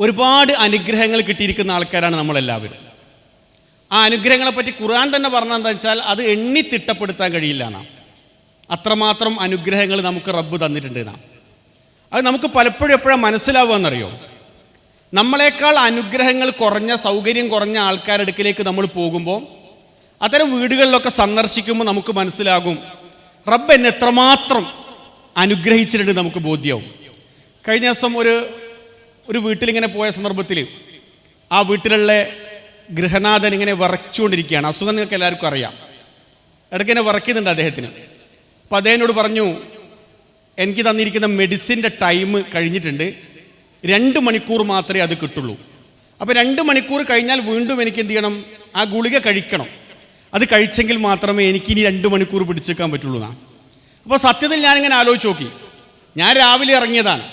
ഒരുപാട് അനുഗ്രഹങ്ങൾ കിട്ടിയിരിക്കുന്ന ആൾക്കാരാണ് നമ്മളെല്ലാവരും. ആ അനുഗ്രഹങ്ങളെപ്പറ്റി ഖുർആൻ തന്നെ പറഞ്ഞതെന്താ വെച്ചാൽ അത് എണ്ണി തിട്ടപ്പെടുത്താൻ കഴിയില്ല എന്നാ. അത്രമാത്രം അനുഗ്രഹങ്ങൾ നമുക്ക് റബ്ബ് തന്നിട്ടുണ്ട് എന്നാ. അത് നമുക്ക് പലപ്പോഴും എപ്പോഴാണ് മനസ്സിലാവുകയെന്നറിയോ? നമ്മളെക്കാൾ അനുഗ്രഹങ്ങൾ കുറഞ്ഞ, സൗകര്യം കുറഞ്ഞ ആൾക്കാരുടെ അടുക്കിലേക്ക് നമ്മൾ പോകുമ്പോൾ, അത്തരം വീടുകളിലൊക്കെ സന്ദർശിക്കുമ്പോൾ നമുക്ക് മനസ്സിലാകും റബ്ബ് എന്നെ എത്രമാത്രം അനുഗ്രഹിച്ചിട്ടുണ്ട് നമുക്ക് ബോധ്യമാവും. കഴിഞ്ഞ ദിവസം ഒരു വീട്ടിലിങ്ങനെ പോയ സന്ദർഭത്തിൽ ആ വീട്ടിലുള്ള ഗൃഹനാഥൻ ഇങ്ങനെ വിറച്ചുകൊണ്ടിരിക്കുകയാണ്. അസുഖം നിങ്ങൾക്ക് എല്ലാവർക്കും അറിയാം. ഇടയ്ക്ക് ഇങ്ങനെ വിറയ്ക്കുന്നുണ്ട് അദ്ദേഹത്തിന്. അപ്പം അദ്ദേഹത്തിനോട് പറഞ്ഞു, എനിക്ക് തന്നിരിക്കുന്ന മെഡിസിൻ്റെ ടൈം കഴിഞ്ഞിട്ടുണ്ട്, 2 മണിക്കൂർ മാത്രമേ അത് കിട്ടുള്ളൂ. അപ്പോൾ 2 മണിക്കൂർ കഴിഞ്ഞാൽ വീണ്ടും എനിക്ക് എന്ത് ചെയ്യണം? ആ ഗുളിക കഴിക്കണം. അത് കഴിച്ചെങ്കിൽ മാത്രമേ എനിക്കിനി 2 മണിക്കൂർ പിടിച്ചേക്കാൻ പറ്റുള്ളൂ എന്നാണ്. അപ്പോൾ സത്യത്തിൽ ഞാനിങ്ങനെ ആലോചിച്ച് നോക്കി. ഞാൻ രാവിലെ ഇറങ്ങിയതാണ്.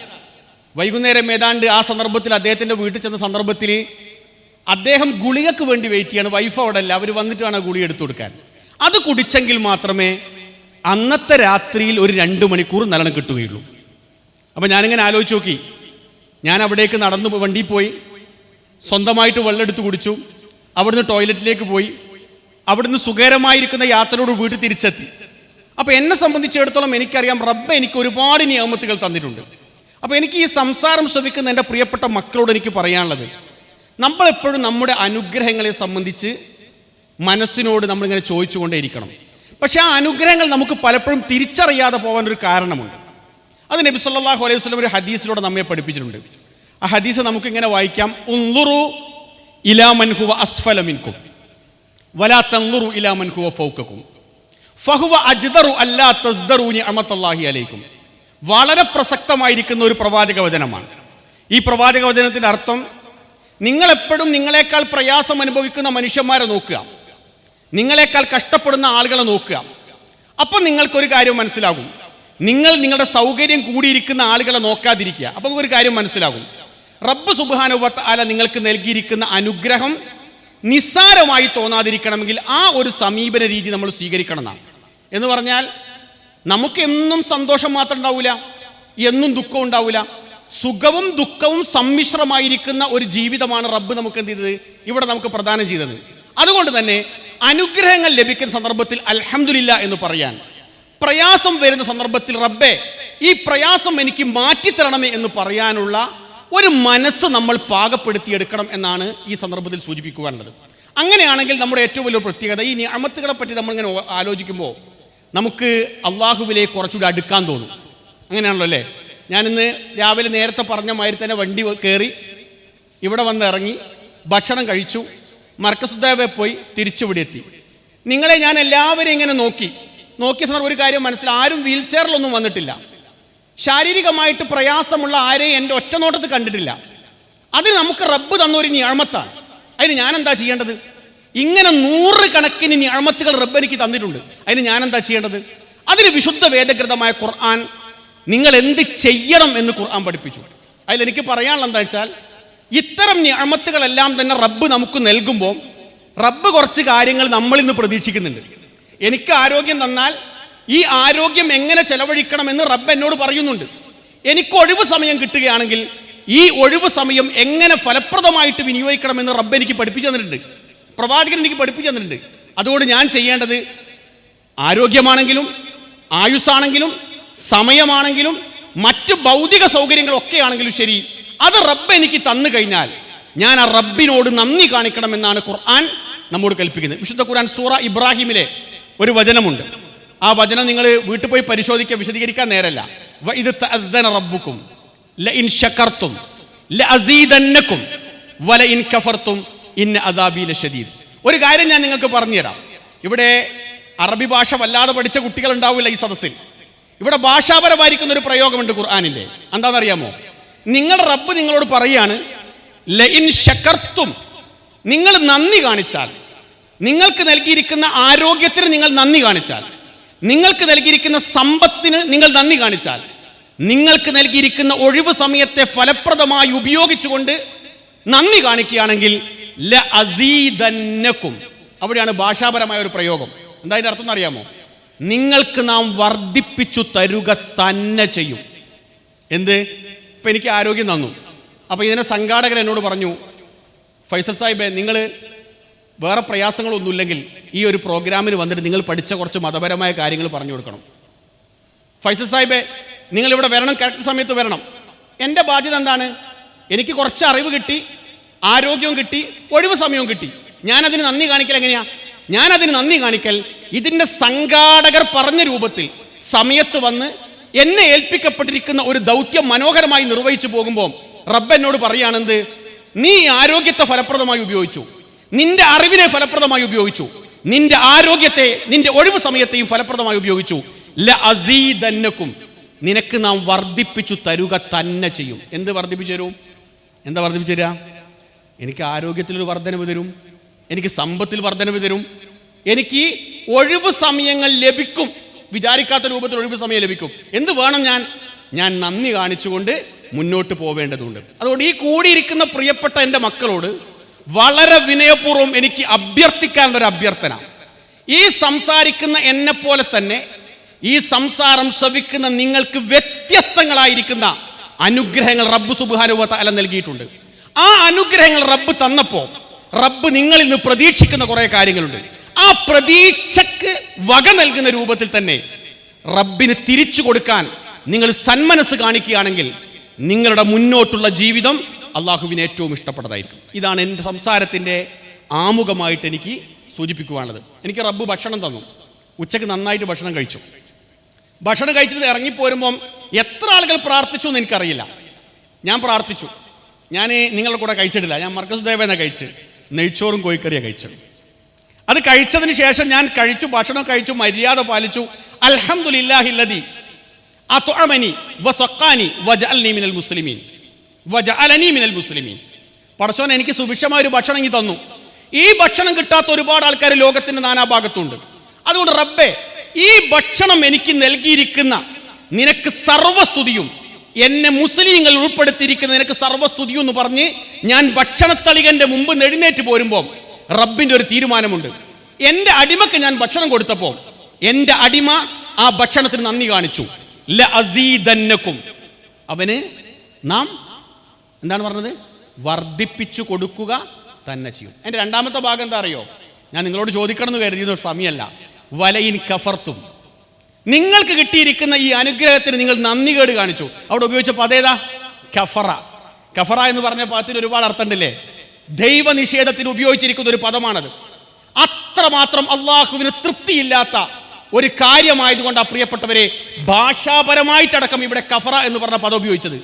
വൈകുന്നേരം ഏതാണ്ട് ആ സന്ദർഭത്തിൽ അദ്ദേഹത്തിൻ്റെ വീട്ടിൽ ചെന്ന സന്ദർഭത്തിൽ അദ്ദേഹം ഗുളികക്ക് വേണ്ടി വെയിറ്റ് ചെയ്യാണ്. വൈഫ് അവിടെ അല്ല, അവർ വന്നിട്ട് വേണം ഗുളിക എടുത്തു കൊടുക്കാൻ. അത് കുടിച്ചെങ്കിൽ മാത്രമേ അന്നത്തെ രാത്രിയിൽ ഒരു 2 മണിക്കൂർ നല്ലോണം കിട്ടുകയുള്ളൂ. അപ്പം ഞാനിങ്ങനെ ആലോചിച്ച് നോക്കി. ഞാൻ അവിടേക്ക് നടന്നു വണ്ടിയിൽ പോയി, സ്വന്തമായിട്ട് വെള്ളം എടുത്ത് കുടിച്ചു, അവിടുന്ന് ടോയ്ലറ്റിലേക്ക് പോയി, അവിടുന്ന് സുഖകരമായിരിക്കുന്ന യാത്രയോട് വീട്ടിൽ തിരിച്ചെത്തി. അപ്പോൾ എന്നെ സംബന്ധിച്ചിടത്തോളം എനിക്കറിയാം റബ്ബ് എനിക്ക് ഒരുപാട് നിയമത്തുകൾ തന്നിട്ടുണ്ട്. അപ്പോൾ എനിക്ക് ഈ സംസാരം ശ്രവിക്കുന്ന എൻ്റെ പ്രിയപ്പെട്ട മക്കളോട് എനിക്ക് പറയാനുള്ളത്, നമ്മളെപ്പോഴും നമ്മുടെ അനുഗ്രഹങ്ങളെ സംബന്ധിച്ച് മനസ്സിനോട് നമ്മളിങ്ങനെ ചോദിച്ചുകൊണ്ടേയിരിക്കണം. പക്ഷെ ആ അനുഗ്രഹങ്ങൾ നമുക്ക് പലപ്പോഴും തിരിച്ചറിയാതെ പോകാനൊരു കാരണമുണ്ട്. അത് നബി സല്ലല്ലാഹു അലൈഹി വസല്ലം ഒരു ഹദീസിലൂടെ നമ്മെ പഠിപ്പിച്ചിട്ടുണ്ട്. ആ ഹദീസ് നമുക്കിങ്ങനെ വായിക്കാം: ഉൻളുറു ഇലാ മൻ ഹുവ അസ്ഫല മിൻകും വലാ തൻളുറു ഇലാ മൻ ഹുവ ഫൗകകും ഫഹുവ അജ്ദറു അല്ലാ തസ്ദറു നിഅമത്തല്ലാഹി അലൈക്കും. വളരെ പ്രസക്തമായിരിക്കുന്ന ഒരു പ്രവാചക വചനമാണ്. ഈ പ്രവാചക വചനത്തിൻ്റെ അർത്ഥം, നിങ്ങളെപ്പോഴും നിങ്ങളെക്കാൾ പ്രയാസം അനുഭവിക്കുന്ന മനുഷ്യന്മാരെ നോക്കുക, നിങ്ങളെക്കാൾ കഷ്ടപ്പെടുന്ന ആളുകളെ നോക്കുക. അപ്പം നിങ്ങൾക്കൊരു കാര്യം മനസ്സിലാകും, നിങ്ങൾ നിങ്ങളുടെ സൗകര്യം കൂടിയിരിക്കുന്ന ആളുകളെ നോക്കാതിരിക്കുക. അപ്പം ഒരു കാര്യം മനസ്സിലാകും, റബ്ബ് സുബ്ഹാനഹു വ തആല നിങ്ങൾക്ക് നൽകിയിരിക്കുന്ന അനുഗ്രഹം നിസ്സാരമായി തോന്നാതിരിക്കണമെങ്കിൽ ആ ഒരു സമീപന രീതി നമ്മൾ സ്വീകരിക്കണം എന്നാണ്. എന്ന് പറഞ്ഞാൽ നമുക്ക് എന്നും സന്തോഷം മാത്രം ഉണ്ടാവില്ല, എന്നും ദുഃഖം ഉണ്ടാവില്ല. സുഖവും ദുഃഖവും സമ്മിശ്രമായിരിക്കുന്ന ഒരു ജീവിതമാണ് റബ്ബ് നമുക്ക് എന്ത് ചെയ്തത്, ഇവിടെ നമുക്ക് പ്രദാനം ചെയ്തത്. അതുകൊണ്ട് തന്നെ അനുഗ്രഹങ്ങൾ ലഭിക്കുന്ന സന്ദർഭത്തിൽ അൽഹംദുലില്ലാ എന്ന് പറയാൻ, പ്രയാസം വരുന്ന സന്ദർഭത്തിൽ റബ്ബേ ഈ പ്രയാസം എനിക്ക് മാറ്റിത്തരണമേ എന്ന് പറയാനുള്ള ഒരു മനസ്സ് നമ്മൾ പാകപ്പെടുത്തിയെടുക്കണം എന്നാണ് ഈ സന്ദർഭത്തിൽ സൂചിപ്പിക്കുവാനുള്ളത്. അങ്ങനെയാണെങ്കിൽ നമ്മുടെ ഏറ്റവും വലിയ പ്രത്യേകത, ഈ നിഅമത്തുകളെ പറ്റി നമ്മളിങ്ങനെ ആലോചിക്കുമ്പോൾ നമുക്ക് അള്ളാഹുവിലേക്ക് കുറച്ചുകൂടി അടുക്കാൻ തോന്നും. അങ്ങനെയാണല്ലോ അല്ലേ? ഞാനിന്ന് രാവിലെ നേരത്തെ പറഞ്ഞ മാതിരി തന്നെ വണ്ടി കയറി ഇവിടെ വന്ന് ഇറങ്ങി, ഭക്ഷണം കഴിച്ചു, മർക്കസുദ്ദാവെ പോയി തിരിച്ചിവിടെ എത്തി. നിങ്ങളെ ഞാൻ എല്ലാവരെയും ഇങ്ങനെ നോക്കിയ സന്ദർഭം ഒരു കാര്യം മനസ്സിലായി, ആരും വീൽ ചെയറിലൊന്നും വന്നിട്ടില്ല. ശാരീരികമായിട്ട് പ്രയാസമുള്ള ആരെയും എൻ്റെ ഒറ്റ നോട്ടത്തിൽ കണ്ടിട്ടില്ല. അതിന് നമുക്ക് റബ്ബ് തന്നൊരു നിഅമത്താണ്. അതിന് ഞാൻ എന്താ ചെയ്യേണ്ടത്? ഇങ്ങനെ 100 കണക്കിന് നിഅമത്തുകൾ റബ്ബ് എനിക്ക് തന്നിട്ടുണ്ട്. അതിന് ഞാൻ എന്താ ചെയ്യേണ്ടത്? അതിന് വിശുദ്ധ വേദഗ്രന്ഥമായ ഖുർആൻ നിങ്ങൾ എന്ത് ചെയ്യണം എന്ന് ഖുർആൻ പഠിപ്പിച്ചു. അതിലെനിക്ക് പറയാനുള്ള എന്താ വെച്ചാൽ, ഇത്തരം നിഅമത്തുകളെല്ലാം തന്നെ റബ്ബ് നമുക്ക് നൽകുമ്പോൾ റബ്ബ് കുറച്ച് കാര്യങ്ങൾ നമ്മളിൽ നിന്ന് പ്രതീക്ഷിക്കുന്നുണ്ട്. എനിക്ക് ആരോഗ്യം തന്നാൽ ഈ ആരോഗ്യം എങ്ങനെ ചെലവഴിക്കണമെന്ന് റബ്ബ് എന്നോട് പറയുന്നുണ്ട്. എനിക്ക് ഒഴിവ് സമയം കിട്ടുകയാണെങ്കിൽ ഈ ഒഴിവ് സമയം എങ്ങനെ ഫലപ്രദമായിട്ട് വിനിയോഗിക്കണമെന്ന് റബ്ബ് എനിക്ക് പഠിപ്പിച്ചു തന്നിട്ടുണ്ട്, പ്രവാചകൻ എനിക്ക് പഠിപ്പിച്ചു തന്നിട്ടുണ്ട്. അതുകൊണ്ട് ഞാൻ ചെയ്യേണ്ടത്, ആരോഗ്യമാണെങ്കിലും ആയുസ്സാണെങ്കിലും സമയമാണെങ്കിലും മറ്റ് ഭൗതിക സൗകര്യങ്ങളൊക്കെ ആണെങ്കിലും ശരി, അത് റബ്ബ് എനിക്ക് തന്നു കഴിഞ്ഞാൽ ഞാൻ ആ റബ്ബിനോട് നന്ദി കാണിക്കണമെന്നാണ് ഖുർആൻ നമ്മോട് കൽപ്പിക്കുന്നത്. വിശുദ്ധ ഖുർആൻ സൂറ ഇബ്രാഹിമിലെ ഒരു വചനമുണ്ട്. ആ വചനം നിങ്ങൾ വീട്ടിൽ പോയി പരിശോധിക്കുക, വിശദീകരിക്കാൻ നേരല്ല. വഇദ് തഅദ്ദന റബ്ബുക്കും ലഇൻ ശകർതും ലഅസീദന്നകും വലഇൻ കഫർതും ഇന്ന അദാബി ലശദീദ്. ഒരു കാര്യം ഞാൻ നിങ്ങൾക്ക് പറഞ്ഞുതരാം. ഇവിടെ അറബി ഭാഷ വല്ലാതെ പഠിച്ച കുട്ടികൾ ഉണ്ടാവില്ല ഈ സദസ്സിൽ. ഇവിടെ ഭാഷാപരമായിരിക്കുന്ന ഒരു പ്രയോഗമുണ്ട് ഖുർആനിന്റെ. എന്താണെന്നറിയാമോ? നിങ്ങൾ റബ്ബ് നിങ്ങളോട് പറയാണ്, ലഇൻ ശകർതും, നിങ്ങൾ നന്ദി കാണിച്ചാൽ, നിങ്ങൾക്ക് നൽകിയിരിക്കുന്ന ആരോഗ്യത്തിന് നിങ്ങൾ നന്ദി കാണിച്ചാൽ, നിങ്ങൾക്ക് നൽകിയിരിക്കുന്ന സമ്പത്തിന് നിങ്ങൾ നന്ദി കാണിച്ചാൽ, നിങ്ങൾക്ക് നൽകിയിരിക്കുന്ന ഒഴിവ് സമയത്തെ ഫലപ്രദമായി ഉപയോഗിച്ചുകൊണ്ട് നന്ദി കാണിക്കുകയാണെങ്കിൽ ലഅസീദന്നകും, അവിടെയാണ് ഭാഷാപരമായ ഒരു പ്രയോഗം. എന്താ അതിന്റെ അർത്ഥം എന്നറിയാമോ? നിങ്ങൾക്ക് നാം വർദ്ധിപ്പിച്ചു തരുക തന്നെ ചെയ്യും. എന്ത്? ഇപ്പം എനിക്ക് ആരോഗ്യം തന്നു, അപ്പോൾ ഇതിനെ സംഘാടകർ എന്നോട് പറഞ്ഞു, ഫൈസൽ സാഹിബേ, നിങ്ങൾ വേറെ പ്രയാസങ്ങളൊന്നുമില്ലെങ്കിൽ ഈ ഒരു പ്രോഗ്രാമിന് വന്നിട്ട് നിങ്ങൾ പഠിച്ച കുറച്ച് മതപരമായ കാര്യങ്ങൾ പറഞ്ഞു കൊടുക്കണം. ഫൈസൽ സാഹിബേ, നിങ്ങളിവിടെ വരണം, കറക്റ്റ് സമയത്ത് വരണം. എൻ്റെ ബാധ്യത എന്താണ്? എനിക്ക് കുറച്ച് അറിവ് കിട്ടി, ആരോഗ്യവും കിട്ടി, ഒഴിവ് സമയവും കിട്ടി. ഞാനതിന് നന്ദി കാണിക്കൽ എങ്ങനെയാ? ഞാനതിന് നന്ദി കാണിക്കൽ ഇതിൻ്റെ സംഘാടകർ പറഞ്ഞ രൂപത്തിൽ സമയത്ത് വന്ന് എന്നെ ഏൽപ്പിക്കപ്പെട്ടിരിക്കുന്ന ഒരു ദൗത്യം മനോഹരമായി നിർവഹിച്ചു പോകുമ്പോൾ റബ്ബ് എന്നോട് പറയുകയാണെന്ത്? നീ ആരോഗ്യത്തെ ഫലപ്രദമായി ഉപയോഗിച്ചു, നിന്റെ അറിവിനെ ഫലപ്രദമായി ഉപയോഗിച്ചു, നിന്റെ ആരോഗ്യത്തെ, നിന്റെ ഒഴിവ് സമയത്തെയും ഫലപ്രദമായി ഉപയോഗിച്ചു. ലഅസീദന്നകും, നിനക്ക് നാം വർദ്ധിപ്പിച്ചു തരുക തന്നെ ചെയ്യും. എന്ത് വർദ്ധിപ്പിച്ചു തരും? എന്താ വർദ്ധിപ്പിച്ചു തരിക? എനിക്ക് ആരോഗ്യത്തിലൊരു വർധനവ് തരും, എനിക്ക് സമ്പത്തിൽ വർധനവ് തരും, എനിക്ക് ഒഴിവ് സമയങ്ങൾ ലഭിക്കും, വിചാരിക്കാത്ത രൂപത്തിൽ ഒഴിവ് സമയം ലഭിക്കും. എന്ത് വേണം? ഞാൻ നന്ദി കാണിച്ചുകൊണ്ട് മുന്നോട്ട് പോവേണ്ടതുണ്ട്. അതുകൊണ്ട് ഈ കൂടിയിരിക്കുന്ന പ്രിയപ്പെട്ട എൻ്റെ മക്കളോട് വളരെ വിനയപൂർവ്വം എനിക്ക് അഭ്യർത്ഥിക്കാനുള്ളൊരു അഭ്യർത്ഥന, ഈ സംസാരിക്കുന്ന എന്നെ പോലെ തന്നെ ഈ സംസാരം ശ്രവിക്കുന്ന നിങ്ങൾക്ക് വ്യത്യസ്തങ്ങളായിരിക്കുന്ന അനുഗ്രഹങ്ങൾ റബ്ബ് സുബ്ഹാനഹു വ തആല നൽകിയിട്ടുണ്ട്. ആ അനുഗ്രഹങ്ങൾ റബ്ബ് തന്നപ്പോൾ റബ്ബ് നിങ്ങളിൽ നിന്ന് പ്രതീക്ഷിക്കുന്ന കുറേ കാര്യങ്ങളുണ്ട്. ആ പ്രതീക്ഷക്ക് വക നൽകുന്ന രൂപത്തിൽ തന്നെ റബ്ബിന് തിരിച്ചു കൊടുക്കാൻ നിങ്ങൾ സന്മനസ് കാണിക്കുകയാണെങ്കിൽ നിങ്ങളുടെ മുന്നോട്ടുള്ള ജീവിതം അള്ളാഹുവിന് ഏറ്റവും ഇഷ്ടപ്പെട്ടതായിരിക്കും. ഇതാണ് എൻ്റെ സംസാരത്തിൻ്റെ ആമുഖമായിട്ട് എനിക്ക് സൂചിപ്പിക്കുവാനുള്ളത്. എനിക്ക് റബ്ബ് ഭക്ഷണം തന്നു, ഉച്ചയ്ക്ക് നന്നായിട്ട് ഭക്ഷണം കഴിച്ചു. ഭക്ഷണം കഴിച്ചിട്ട് ഇറങ്ങിപ്പോരുമ്പം എത്ര ആളുകൾ പ്രാർത്ഥിച്ചു എന്ന് എനിക്കറിയില്ല. ഞാൻ പ്രാർത്ഥിച്ചു. ഞാൻ നിങ്ങളുടെ കൂടെ കഴിച്ചിട്ടില്ല. ഞാൻ മർക്കസ് ദേവേന കഴിച്ച് നെയ്ച്ചോറും കോഴിക്കറിയാണ് കഴിച്ചത്. അത് കഴിച്ചതിന് ശേഷം ഞാൻ കഴിച്ചു, ഭക്ഷണം കഴിച്ചു, മര്യാദ പാലിച്ചു. അൽഹംദുലില്ലാഹില്ലദി അത്അമനി വസഖാനി വജഅൽനി മിനൽ മുസ്ലിമീൻ വജഅലനി മിനൽ മുസ്ലിമീൻ. പടച്ചോൻ എനിക്ക് സുഭിക്ഷമായ ഒരു ഭക്ഷണം ഇങ്ങ് തന്നു. ഈ ഭക്ഷണം കിട്ടാത്ത ഒരുപാട് ആൾക്കാർ ലോകത്തിന്റെ നാനാഭാഗത്തുണ്ട്. അതുകൊണ്ട് റബ്ബേ, ഈ ഭക്ഷണം എനിക്ക് നൽകിയിരിക്കുന്ന നിനക്ക് സർവ്വസ്തുതിയും, എന്നെ മുസ്ലിങ്ങൾ ഉൾപ്പെടുത്തിയിരിക്കുന്ന നിനക്ക് സർവ്വസ്തുതിയും എന്ന് പറഞ്ഞ് ഞാൻ ഭക്ഷണത്തളികന്റെ മുമ്പ് എഴുന്നേറ്റ് പോരുമ്പോൾ റബ്ബിന്റെ ഒരു തീരുമാനമുണ്ട്. എൻ്റെ അടിമക്ക് ഞാൻ ഭക്ഷണം കൊടുത്തപ്പോൾ എൻ്റെ അടിമ ആ ഭക്ഷണത്തിന് നന്ദി കാണിച്ചു. ലഅസീദന്നകും, അവന് നാം എന്താണ് പറഞ്ഞത്? വർദ്ധിപ്പിച്ചു കൊടുക്കുക തന്നെ ചെയ്യും. എൻ്റെ രണ്ടാമത്തെ ഭാഗം എന്താ അറിയോ? ഞാൻ നിങ്ങളോട് ചോദിക്കണം എന്ന് കരുതിയ സമയമല്ല. വലയിൻ കഫർത്തും, നിങ്ങൾക്ക് കിട്ടിയിരിക്കുന്ന ഈ അനുഗ്രഹത്തിന് നിങ്ങൾ നന്ദി കേട് കാണിച്ചു. അവിടെ ഉപയോഗിച്ച പദേതാ? കഫറ. കഫറ എന്ന് പറഞ്ഞ പദത്തിന് ഒരുപാട് അർത്ഥമുണ്ടല്ലേ? ദൈവനിഷേധത്തിന് ഉപയോഗിച്ചിരിക്കുന്ന ഒരു പദമാണത്. അത്രമാത്രം അള്ളാഹുവിന് തൃപ്തിയില്ലാത്ത ഒരു കാര്യമായതുകൊണ്ട് ആ പ്രിയപ്പെട്ടവരെ ഭാഷാപരമായിട്ടടക്കം ഇവിടെ കഫറ എന്ന് പറഞ്ഞ പദം ഉപയോഗിച്ചത്.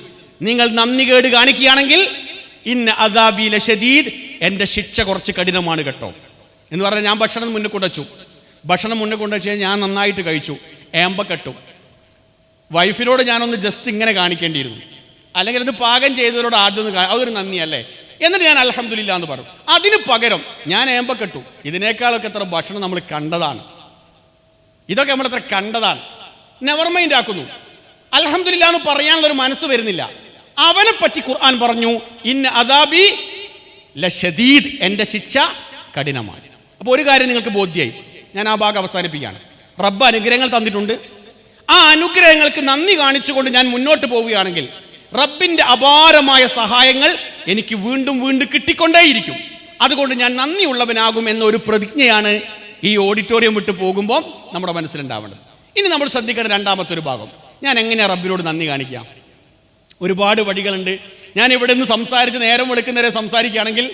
നിങ്ങൾ നന്ദി കേട് കാണിക്കുകയാണെങ്കിൽ ഇന്ന അദാബി ലശദീദ്, എൻ്റെ ശിക്ഷ കുറച്ച് കഠിനമാണ് കേട്ടോ എന്ന് പറഞ്ഞാൽ ഞാൻ ഭക്ഷണം മുന്നിൽ കൊണ്ടുവച്ചു. ഭക്ഷണം മുന്നിൽ കൊണ്ടുവച്ച് ഞാൻ നന്നായിട്ട് കഴിച്ചു, ഏമ്പക്കെട്ടു. വൈഫിനോട് ഞാനൊന്ന് ജസ്റ്റ് ഇങ്ങനെ കാണിക്കേണ്ടിയിരുന്നു, അല്ലെങ്കിൽ അത് പാകം ചെയ്തവരോട് ആദ്യം ഒന്ന് അതൊരു നന്ദിയല്ലേ. എന്നിട്ട് ഞാൻ അൽഹംദുലില്ലാ എന്ന് പറഞ്ഞു. അതിന് പകരം ഞാൻ ഏമ്പക്കെട്ടു. ഇതിനേക്കാളൊക്കെ എത്ര ഭക്ഷണം നമ്മൾ കണ്ടതാണ്, ഇതൊക്കെ നമ്മളെത്ര കണ്ടതാണ്. നെവർ മൈൻഡ് ആക്കുന്നു. അൽഹംദുലില്ലാ എന്ന് പറയാനുള്ളൊരു മനസ്സ് വരുന്നില്ല. അവനെ പറ്റി ഖുർആൻ പറഞ്ഞു, ഇന്ന അദാബി ലശദീദ്, എൻ്റെ ശിക്ഷ കഠിനമാണ്. അപ്പോൾ ഒരു കാര്യം നിങ്ങൾക്ക് ബോധ്യമായി. ഞാൻ ആ ഭാഗം അവസാനിപ്പിക്കുകയാണ്. റബ്ബ് അനുഗ്രഹങ്ങൾ തന്നിട്ടുണ്ട്. ആ അനുഗ്രഹങ്ങൾക്ക് നന്ദി കാണിച്ചുകൊണ്ട് ഞാൻ മുന്നോട്ട് പോവുകയാണെങ്കിൽ റബ്ബിൻ്റെ അപാരമായ സഹായങ്ങൾ എനിക്ക് വീണ്ടും വീണ്ടും കിട്ടിക്കൊണ്ടേയിരിക്കും. അതുകൊണ്ട് ഞാൻ നന്ദിയുള്ളവനാകും എന്നൊരു പ്രതിജ്ഞയാണ് ഈ ഓഡിറ്റോറിയം വിട്ട് പോകുമ്പോൾ നമ്മുടെ മനസ്സിലുണ്ടാവേണ്ടത്. ഇനി നമ്മൾ ശ്രദ്ധിക്കേണ്ട രണ്ടാമത്തെ ഒരു ഭാഗം, ഞാൻ എങ്ങനെയാണ് റബ്ബിനോട് നന്ദി കാണിക്കാം? ഒരുപാട് വഴികളുണ്ട്. ഞാൻ ഇവിടെ നിന്ന് സംസാരിച്ച് നേരം വെളുക്കുന്നവരെ സംസാരിക്കുകയാണെങ്കിൽ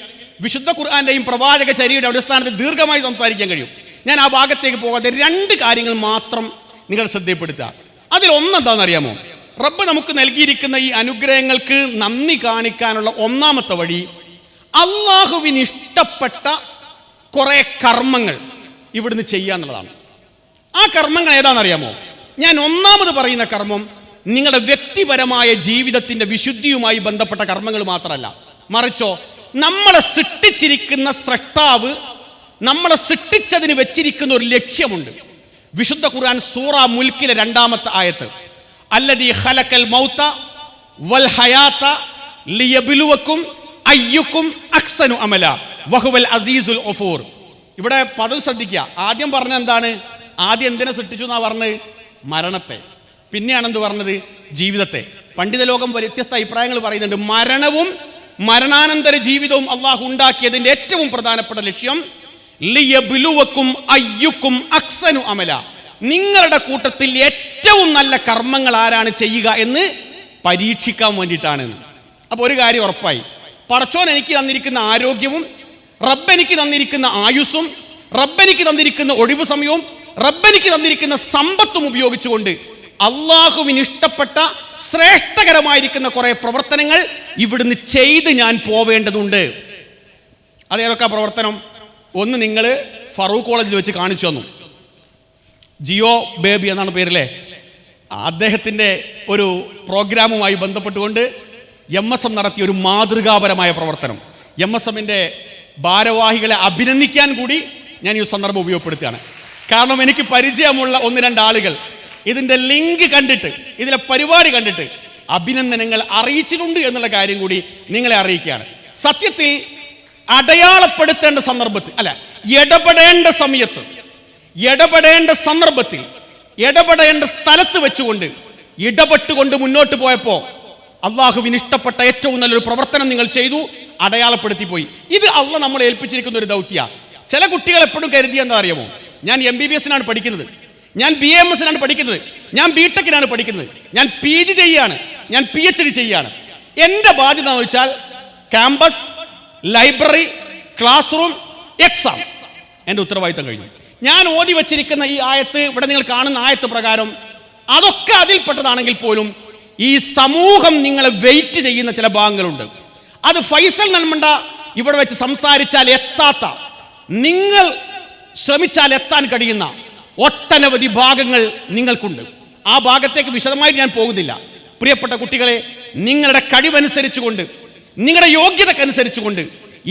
വിശുദ്ധ ഖുർആന്റെയും പ്രവാചക ചര്യയുടെ അടിസ്ഥാനത്തിൽ ദീർഘമായി സംസാരിക്കാൻ കഴിയും. ഞാൻ ആ ഭാഗത്തേക്ക് പോകാതെ രണ്ട് കാര്യങ്ങൾ മാത്രം നിങ്ങൾ ശ്രദ്ധപ്പെടുത്തുക. അതിലൊന്നെന്താണെന്നറിയാമോ? റബ്ബ് നമുക്ക് നൽകിയിരിക്കുന്ന ഈ അനുഗ്രഹങ്ങൾക്ക് നന്ദി കാണിക്കാനുള്ള ഒന്നാമത്തെ വഴി, അള്ളാഹുവിന് ഇഷ്ടപ്പെട്ട കുറെ കർമ്മങ്ങൾ ഇവിടുന്ന് ചെയ്യാന്നുള്ളതാണ്. ആ കർമ്മങ്ങൾ ഏതാണെന്നറിയാമോ? ഞാൻ ഒന്നാമത് പറയുന്ന കർമ്മം നിങ്ങളുടെ വ്യക്തിപരമായ ജീവിതത്തിന്റെ വിശുദ്ധിയുമായി ബന്ധപ്പെട്ട കർമ്മങ്ങൾ മാത്രമല്ല, മറിച്ചോ നമ്മളെ സൃഷ്ടിച്ചിരിക്കുന്ന സ്രഷ്ടാവ് നമ്മളെ സൃഷ്ടിച്ചതിന് വെച്ചിരിക്കുന്ന ഒരു ലക്ഷ്യമുണ്ട്. വിശുദ്ധ ഖുർആൻ സൂറ മുൽക്കിലെ 2-ാമത്തെ ആയത്ത്, അല്ലദീ ഖലഖൽ മൗത വൽ ഹയാത ലിയബ്ലുവക്കും അയ്യുക്കും അഹ്സനു അമല വഹുവൽ അസീസുൽ ഗഫൂർ. ഇവിടെ പദം ശ്രദ്ധിക്കുക. ആദ്യം പറഞ്ഞ എന്താണ്? ആദ്യം എന്തിനെ സൃഷ്ടിച്ചു എന്നാ പറഞ്ഞത്? മരണത്തെ. പിന്നെയാണ് എന്ത് പറഞ്ഞത്? ജീവിതത്തെ. പണ്ഡിത ലോകം വ്യത്യസ്ത അഭിപ്രായങ്ങൾ പറയുന്നുണ്ട്. മരണവും മരണാനന്തര ജീവിതവും അള്ളാഹു ഉണ്ടാക്കിയതിൻ്റെ ഏറ്റവും പ്രധാനപ്പെട്ട ലക്ഷ്യം ലിയബ്ലുവക്കും അയ്യുക്കും അഹ്സനു അമല, നിങ്ങളുടെ കൂട്ടത്തിൽ ഏറ്റവും നല്ല കർമ്മങ്ങൾ ആരാണ് ചെയ്യുക എന്ന് പരീക്ഷിക്കാൻ വേണ്ടിയിട്ടാണ്. അപ്പോൾ ഒരു കാര്യം ഉറപ്പായി, പടച്ചോൻ എനിക്ക് തന്നിരിക്കുന്ന ആരോഗ്യവും റബ്ബെനിക്ക് തന്നിരിക്കുന്ന ആയുസ്സും റബ്ബെനിക്ക് തന്നിരിക്കുന്ന ഒഴിവു സമയവും റബ്ബെനിക്ക് തന്നിരിക്കുന്ന സമ്പത്തും ഉപയോഗിച്ചുകൊണ്ട് അള്ളാഹുവിന് ഇഷ്ടപ്പെട്ട ശ്രേഷ്ഠകരമായിരിക്കുന്ന കുറെ പ്രവർത്തനങ്ങൾ ഇവിടുന്ന് ചെയ്ത് ഞാൻ പോവേണ്ടതുണ്ട്. അതേതൊക്കെ പ്രവർത്തനം? ഒന്ന്, നിങ്ങൾ ഫറൂഖ് കോളേജിൽ വെച്ച് കാണിച്ചു തന്നു. ജിയോ ബേബി എന്നാണ് പേരില്ലേ, അദ്ദേഹത്തിൻ്റെ ഒരു പ്രോഗ്രാമുമായി ബന്ധപ്പെട്ടുകൊണ്ട് MSM നടത്തിയ ഒരു മാതൃകാപരമായ പ്രവർത്തനം. MSMൻ്റെ ഭാരവാഹികളെ അഭിനന്ദിക്കാൻ കൂടി ഞാൻ ഈ സന്ദർഭം ഉപയോഗപ്പെടുത്തുകയാണ്. കാരണം എനിക്ക് പരിചയമുള്ള 1-2 ആളുകൾ ഇതിൻ്റെ ലിങ്ക് കണ്ടിട്ട്, ഇതിലെ പരിപാടി കണ്ടിട്ട് അഭിനന്ദനങ്ങൾ അറിയിച്ചിട്ടുണ്ട് എന്നുള്ള കാര്യം കൂടി നിങ്ങളെ അറിയിക്കുകയാണ്. സത്യത്തിൽ അടയാളപ്പെടുത്തേണ്ട സന്ദർഭത്തിൽ അല്ല, ഇടപെടേണ്ട സമയത്ത്, ഇടപെടേണ്ട സന്ദർഭത്തിൽ, ഇടപെടേണ്ട സ്ഥലത്ത് വെച്ചുകൊണ്ട് ഇടപെട്ടുകൊണ്ട് മുന്നോട്ട് പോയപ്പോൾ അള്ളാഹുവിന് ഇഷ്ടപ്പെട്ട ഏറ്റവും നല്ലൊരു പ്രവർത്തനം നിങ്ങൾ ചെയ്തു, അടയാളപ്പെടുത്തി പോയി. ഇത് അള്ളാഹ് നമ്മളെ ഏൽപ്പിച്ചിരിക്കുന്ന ഒരു ദൗത്യ. ചില കുട്ടികൾ എപ്പോഴും കരുതിയ എന്താ അറിയാമോ, ഞാൻ MBBS-നാണ് പഠിക്കുന്നത്, ഞാൻ BAMS-നാണ് പഠിക്കുന്നത്, ഞാൻ BTech-നാണ് പഠിക്കുന്നത്, ഞാൻ PG ചെയ്യാണ്, ഞാൻ PhD ചെയ്യാണ്. എൻ്റെ ബാധ്യത എന്ന് വെച്ചാൽ campus, library, class room, exam. എൻ്റെ ഉത്തരവാദിത്തം കഴിഞ്ഞു. ഞാൻ ഓതി വച്ചിരിക്കുന്ന ഈ ആയത്ത്, ഇവിടെ നിങ്ങൾ കാണുന്ന ആയത്ത് പ്രകാരം അതൊക്കെ അതിൽപ്പെട്ടതാണെങ്കിൽ പോലും ഈ സമൂഹം നിങ്ങളെ വെയിറ്റ് ചെയ്യുന്ന ചില ഭാഗങ്ങളുണ്ട്. അത് ഫൈസൽ നൽമണ്ട ഇവിടെ വെച്ച് സംസാരിച്ചാൽ എത്താത്ത, നിങ്ങൾ ശ്രമിച്ചാൽ എത്താൻ കഴിയുന്ന ഒട്ടനവധി ഭാഗങ്ങൾ നിങ്ങൾക്കുണ്ട്. ആ ഭാഗത്തേക്ക് വിശദമായിട്ട് ഞാൻ പോകുന്നില്ല. പ്രിയപ്പെട്ട കുട്ടികളെ, നിങ്ങളുടെ കഴിവനുസരിച്ചുകൊണ്ട്, നിങ്ങളുടെ യോഗ്യതക്കനുസരിച്ചുകൊണ്ട്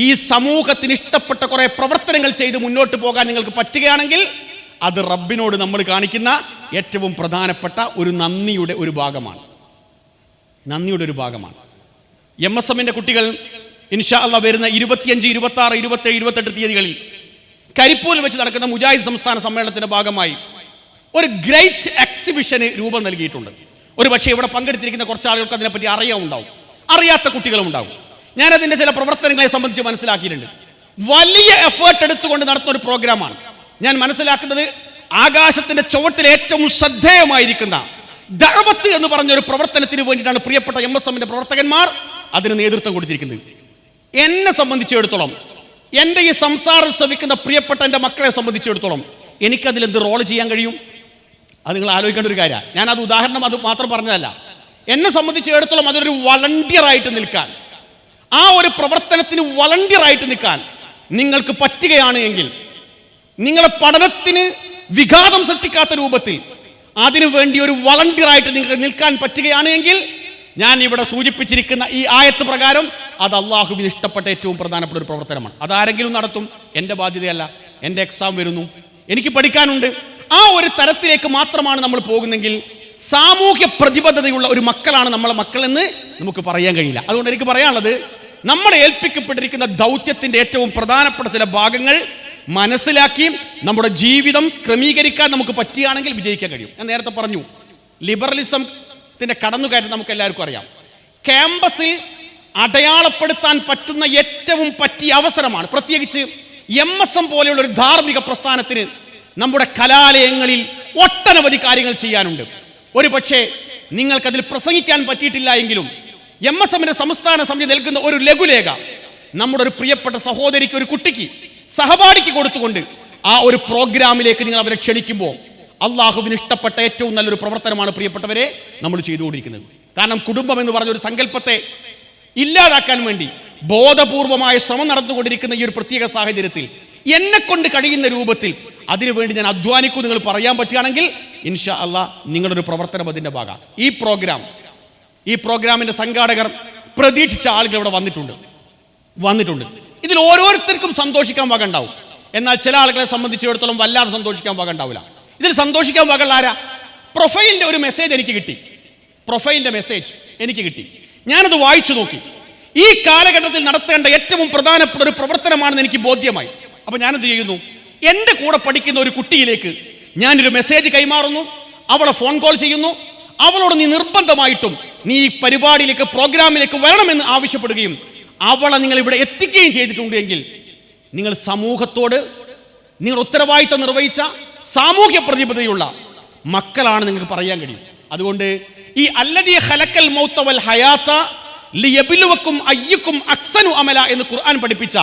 ഈ സമൂഹത്തിന് ഇഷ്ടപ്പെട്ട കുറെ പ്രവർത്തനങ്ങൾ ചെയ്ത് മുന്നോട്ട് പോകാൻ നിങ്ങൾക്ക് പറ്റുകയാണെങ്കിൽ അത് റബ്ബിനോട് നമ്മൾ കാണിക്കുന്ന ഏറ്റവും പ്രധാനപ്പെട്ട ഒരു നന്ദിയുടെ ഒരു ഭാഗമാണ്. നന്ദിയുടെ ഒരു ഭാഗമാണ്. MSMൻ്റെ കുട്ടികൾ ഇൻഷാ അല്ലാഹ് വരുന്ന 25, 26, 27, 28 തീയതികളിൽ കരിപ്പൂരിൽ വെച്ച് നടക്കുന്ന മുജാഹിദ് സംസ്ഥാന സമ്മേളനത്തിന്റെ ഭാഗമായി ഒരു ഗ്രേറ്റ് എക്സിബിഷന് രൂപം നൽകിയിട്ടുണ്ട്. ഒരു പക്ഷേ ഇവിടെ പങ്കെടുത്തിരിക്കുന്ന കുറച്ച് ആളുകൾക്ക് അതിനെപ്പറ്റി അറിയാവുണ്ടാവും, അറിയാത്ത കുട്ടികളും ഉണ്ടാവും. ഞാനതിൻ്റെ ചില പ്രവർത്തനങ്ങളെ സംബന്ധിച്ച് മനസ്സിലാക്കിയിട്ടുണ്ട്. വലിയ എഫേർട്ട് എടുത്തുകൊണ്ട് നടത്തുന്ന ഒരു പ്രോഗ്രാമാണ്. ഞാൻ മനസ്സിലാക്കുന്നത് ആകാശത്തിന്റെ ചുവട്ടിൽ ഏറ്റവും ശ്രദ്ധേയമായിരിക്കുന്ന ദഅവത്ത് എന്ന് പറഞ്ഞൊരു പ്രവർത്തനത്തിന് വേണ്ടിയിട്ടാണ് പ്രിയപ്പെട്ട MSMൻ്റെ പ്രവർത്തകന്മാർ അതിന് നേതൃത്വം കൊടുത്തിരിക്കുന്നത്. എന്നെ സംബന്ധിച്ചിടത്തോളം, എൻ്റെ ഈ സംസാരം ശ്രവിക്കുന്ന പ്രിയപ്പെട്ട എൻ്റെ മക്കളെ സംബന്ധിച്ചിടത്തോളം എനിക്കതിൽ എന്ത് റോൾ ചെയ്യാൻ കഴിയും? അത് നിങ്ങൾ ആലോചിക്കേണ്ട ഒരു കാര്യമാണ്. ഞാനത് ഉദാഹരണം അത് മാത്രം പറഞ്ഞതല്ല. എന്നെ സംബന്ധിച്ചിടത്തോളം അതൊരു വളണ്ടിയറായിട്ട് നിൽക്കാൻ, ആ ഒരു പ്രവർത്തനത്തിന് വളണ്ടിയറായിട്ട് നിൽക്കാൻ നിങ്ങൾക്ക് പറ്റുകയാണ് എങ്കിൽ, നിങ്ങളെ പഠനത്തിന് വിഘാതം സൃഷ്ടിക്കാത്ത രൂപത്തിൽ അതിനു വേണ്ടി ഒരു വളണ്ടിയറായിട്ട് നിങ്ങൾക്ക് നിൽക്കാൻ പറ്റുകയാണ് എങ്കിൽ, ഞാൻ ഇവിടെ സൂചിപ്പിച്ചിരിക്കുന്ന ഈ ആയത്ത് പ്രകാരം അത് അള്ളാഹുവിന് ഇഷ്ടപ്പെട്ട ഏറ്റവും പ്രധാനപ്പെട്ട ഒരു പ്രവർത്തനമാണ്. അതാരെങ്കിലും നടത്തും, എൻ്റെ ബാധ്യതയല്ല. എൻ്റെ എക്സാം വരുന്നു, എനിക്ക് പഠിക്കാനുണ്ട്. ആ ഒരു തരത്തിലേക്ക് മാത്രമാണ് നമ്മൾ പോകുന്നെങ്കിൽ സാമൂഹ്യ പ്രതിബദ്ധതയുള്ള ഒരു മക്കളാണ് നമ്മളെ മക്കളെന്ന് നമുക്ക് പറയാൻ കഴിയില്ല. അതുകൊണ്ട് എനിക്ക് പറയാനുള്ളത്, നമ്മളെ ഏൽപ്പിക്കപ്പെട്ടിരിക്കുന്ന ദൗത്യത്തിൻ്റെ ഏറ്റവും പ്രധാനപ്പെട്ട ചില ഭാഗങ്ങൾ മനസ്സിലാക്കി നമ്മുടെ ജീവിതം ക്രമീകരിക്കാൻ നമുക്ക് പറ്റുകയാണെങ്കിൽ വിജയിക്കാൻ കഴിയും. ഞാൻ നേരത്തെ പറഞ്ഞു, ലിബറലിസത്തിന്റെ കടന്നുകയറ്റം നമുക്ക് എല്ലാവർക്കും അറിയാം. ക്യാമ്പസിൽ അടയാളപ്പെടുത്താൻ പറ്റുന്ന ഏറ്റവും പറ്റിയ അവസരമാണ്. പ്രത്യേകിച്ച് MSM പോലെയുള്ള ഒരു ധാർമ്മിക പ്രസ്ഥാനത്തിന് നമ്മുടെ കലാലയങ്ങളിൽ ഒട്ടനവധി കാര്യങ്ങൾ ചെയ്യാനുണ്ട്. ഒരു പക്ഷേ നിങ്ങൾക്കതിൽ പ്രസംഗിക്കാൻ പറ്റിയിട്ടില്ല എങ്കിലും MSMന്റെ സംസ്ഥാന സമിതി നൽകുന്ന ഒരു ലഘുലേഖ നമ്മുടെ ഒരു പ്രിയപ്പെട്ട സഹോദരിക്ക്, ഒരു കുട്ടിക്ക്, സഹപാഠിക്ക് കൊടുത്തുകൊണ്ട് ആ ഒരു പ്രോഗ്രാമിലേക്ക് നിങ്ങൾ അവരെ ക്ഷണിക്കുമ്പോൾ അള്ളാഹുവിന് ഇഷ്ടപ്പെട്ട ഏറ്റവും നല്ലൊരു പ്രവർത്തനമാണ് പ്രിയപ്പെട്ടവരെ നമ്മൾ ചെയ്തുകൊണ്ടിരിക്കുന്നത്. കാരണം കുടുംബം എന്ന് പറഞ്ഞൊരു സങ്കല്പത്തെ ഇല്ലാതാക്കാൻ വേണ്ടി ബോധപൂർവമായ ശ്രമം നടന്നുകൊണ്ടിരിക്കുന്ന ഈ ഒരു പ്രത്യേക സാഹചര്യത്തിൽ എന്നെ കൊണ്ട് കഴിയുന്ന രൂപത്തിൽ അതിനുവേണ്ടി ഞാൻ അധ്വാനിക്കും നിങ്ങൾ പറയാൻ പറ്റുകയാണെങ്കിൽ ഇൻഷാ അള്ളാഹ് നിങ്ങളുടെ ഒരു പ്രവർത്തനം അതിൻ്റെ ഭാഗം. ഈ പ്രോഗ്രാമിന്റെ സംഘാടകർ പ്രതീക്ഷിച്ച ആളുകൾ ഇവിടെ വന്നിട്ടുണ്ട്. ഇതിൽ ഓരോരുത്തർക്കും സന്തോഷിക്കാൻ വക ഉണ്ടാവും. എന്നാൽ ചില ആളുകളെ സംബന്ധിച്ചിടത്തോളം വല്ലാതെ സന്തോഷിക്കാൻ വക ഉണ്ടാവില്ല. ഇതിൽ സന്തോഷിക്കാൻ വക ആരാ? പ്രൊഫൈലിന്റെ ഒരു മെസ്സേജ് എനിക്ക് കിട്ടി. ഞാനത് വായിച്ചു നോക്കി. ഈ കാലഘട്ടത്തിൽ നടത്തേണ്ട ഏറ്റവും പ്രധാനപ്പെട്ട ഒരു പ്രവർത്തനമാണെന്ന് എനിക്ക് ബോധ്യമായി. അപ്പൊ ഞാനെന്ത് ചെയ്യുന്നു, എൻ്റെ കൂടെ പഠിക്കുന്ന ഒരു കുട്ടിയിലേക്ക് ഞാനൊരു മെസ്സേജ് കൈമാറുന്നു, അവളെ ഫോൺ കോൾ ചെയ്യുന്നു, അവളോട് നീ നിർബന്ധമായിട്ടും നീ ഈ പരിപാടിയിലേക്ക്, പ്രോഗ്രാമിലേക്ക് വരണമെന്ന് ആവശ്യപ്പെടുകയും അവളെ നിങ്ങൾ ഇവിടെ എത്തിക്കുകയും ചെയ്തിട്ടുണ്ടെങ്കിൽ നിങ്ങൾ സമൂഹത്തോട് നിങ്ങൾ ഉത്തരവാദിത്തം നിർവഹിച്ച സാമൂഹ്യ പ്രതിബദ്ധതയുള്ള മക്കളാണ് നിങ്ങൾക്ക് പറയാൻ കഴിയും. അതുകൊണ്ട് ഈ അല്ലദീ ഖലഖൽ മൗത വൽ ഹയാത ലിയബ്ലുവക്കും അയ്യുക്കും അഹ്സനു അമല എന്ന് ഖുർആൻ പഠിപ്പിച്ച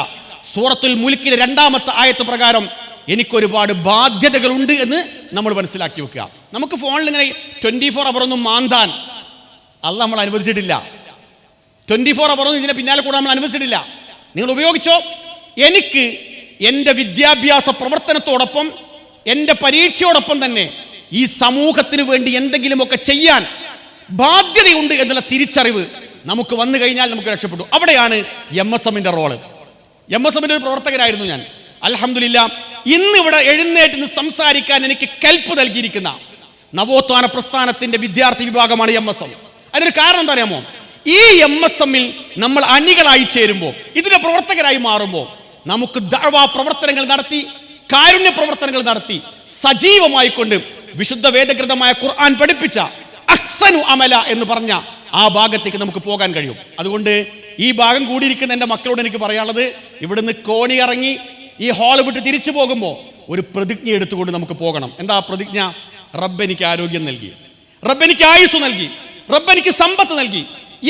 സൂറത്തുൽ മുൽക്കിലെ 2-ാമത്തെ ആയത്ത് പ്രകാരം എനിക്കൊരുപാട് ബാധ്യതകളുണ്ട് എന്ന് നമ്മൾ മനസ്സിലാക്കി വെക്കുക. നമുക്ക് ഫോണിൽ ഇങ്ങനെ 24 അവർ ഒന്നും മാന്താൻ അള്ളാഹ് നമ്മൾ അനുവദിച്ചിട്ടില്ല. 24 അവർ ഒന്നും ഇതിനെ പിന്നാലെ കൂടാൻ നമ്മൾ അനുവദിച്ചിട്ടില്ല. നിങ്ങൾ ഉപയോഗിച്ചോ. എനിക്ക് എൻ്റെ വിദ്യാഭ്യാസ പ്രവർത്തനത്തോടൊപ്പം എൻ്റെ പരീക്ഷയോടൊപ്പം തന്നെ ഈ സമൂഹത്തിന് വേണ്ടി എന്തെങ്കിലുമൊക്കെ ചെയ്യാൻ ബാധ്യതയുണ്ട് എന്നുള്ള തിരിച്ചറിവ് നമുക്ക് വന്നു കഴിഞ്ഞാൽ നമുക്ക് രക്ഷപ്പെട്ടു. അവിടെയാണ് MSMന്റെ റോള്. MSMന്റെ ഒരു പ്രവർത്തകരായിരുന്നു ഞാൻ. അൽഹംദുലില്ലാ, ഇന്ന് ഇവിടെ എഴുന്നേറ്റ് നിന്ന് സംസാരിക്കാൻ എനിക്ക് കൽപ്പ് നൽകിയിരിക്കുന്ന നവോത്ഥാന പ്രസ്ഥാനത്തിന്റെ വിദ്യാർത്ഥി വിഭാഗമാണ് MSM. അതിനൊരു കാരണം എന്താ അറിയാമോ? ഈ MSMൽ നമ്മൾ അണികളായി ചേരുമ്പോൾ, ഇതിന്റെ പ്രവർത്തകരായി മാറുമ്പോൾ നമുക്ക് ദഅ്വാ പ്രവർത്തനങ്ങൾ നടത്തി, കാരുണ്യ പ്രവർത്തനങ്ങൾ നടത്തി, സജീവമായിക്കൊണ്ട് വിശുദ്ധ വേദഗ്രന്ഥമായ ഖുർആൻ പഠിപ്പിച്ച അഹ്സനു അമല എന്ന് പറഞ്ഞ ആ ഭാഗത്തേക്ക് നമുക്ക് പോകാൻ കഴിയും. അതുകൊണ്ട് ഈ ഭാഗം കൂടിയിരിക്കുന്ന എൻ്റെ മക്കളോട് എനിക്ക് പറയാനുള്ളത്, ഇവിടുന്ന് കോണി ഇറങ്ങി ഈ ഹാൾ വിട്ട് തിരിച്ചു പോകുമ്പോൾ ഒരു പ്രതിജ്ഞ എടുത്തുകൊണ്ട് നമുക്ക് പോകണം. എന്താ പ്രതിജ്ഞ? റബ്ബ് എനിക്ക് ആരോഗ്യം നൽകി, റബ്ബ് എനിക്ക് ആയുസ് നൽകി, റബ്ബ് എനിക്ക് സമ്പത്ത് നൽകി,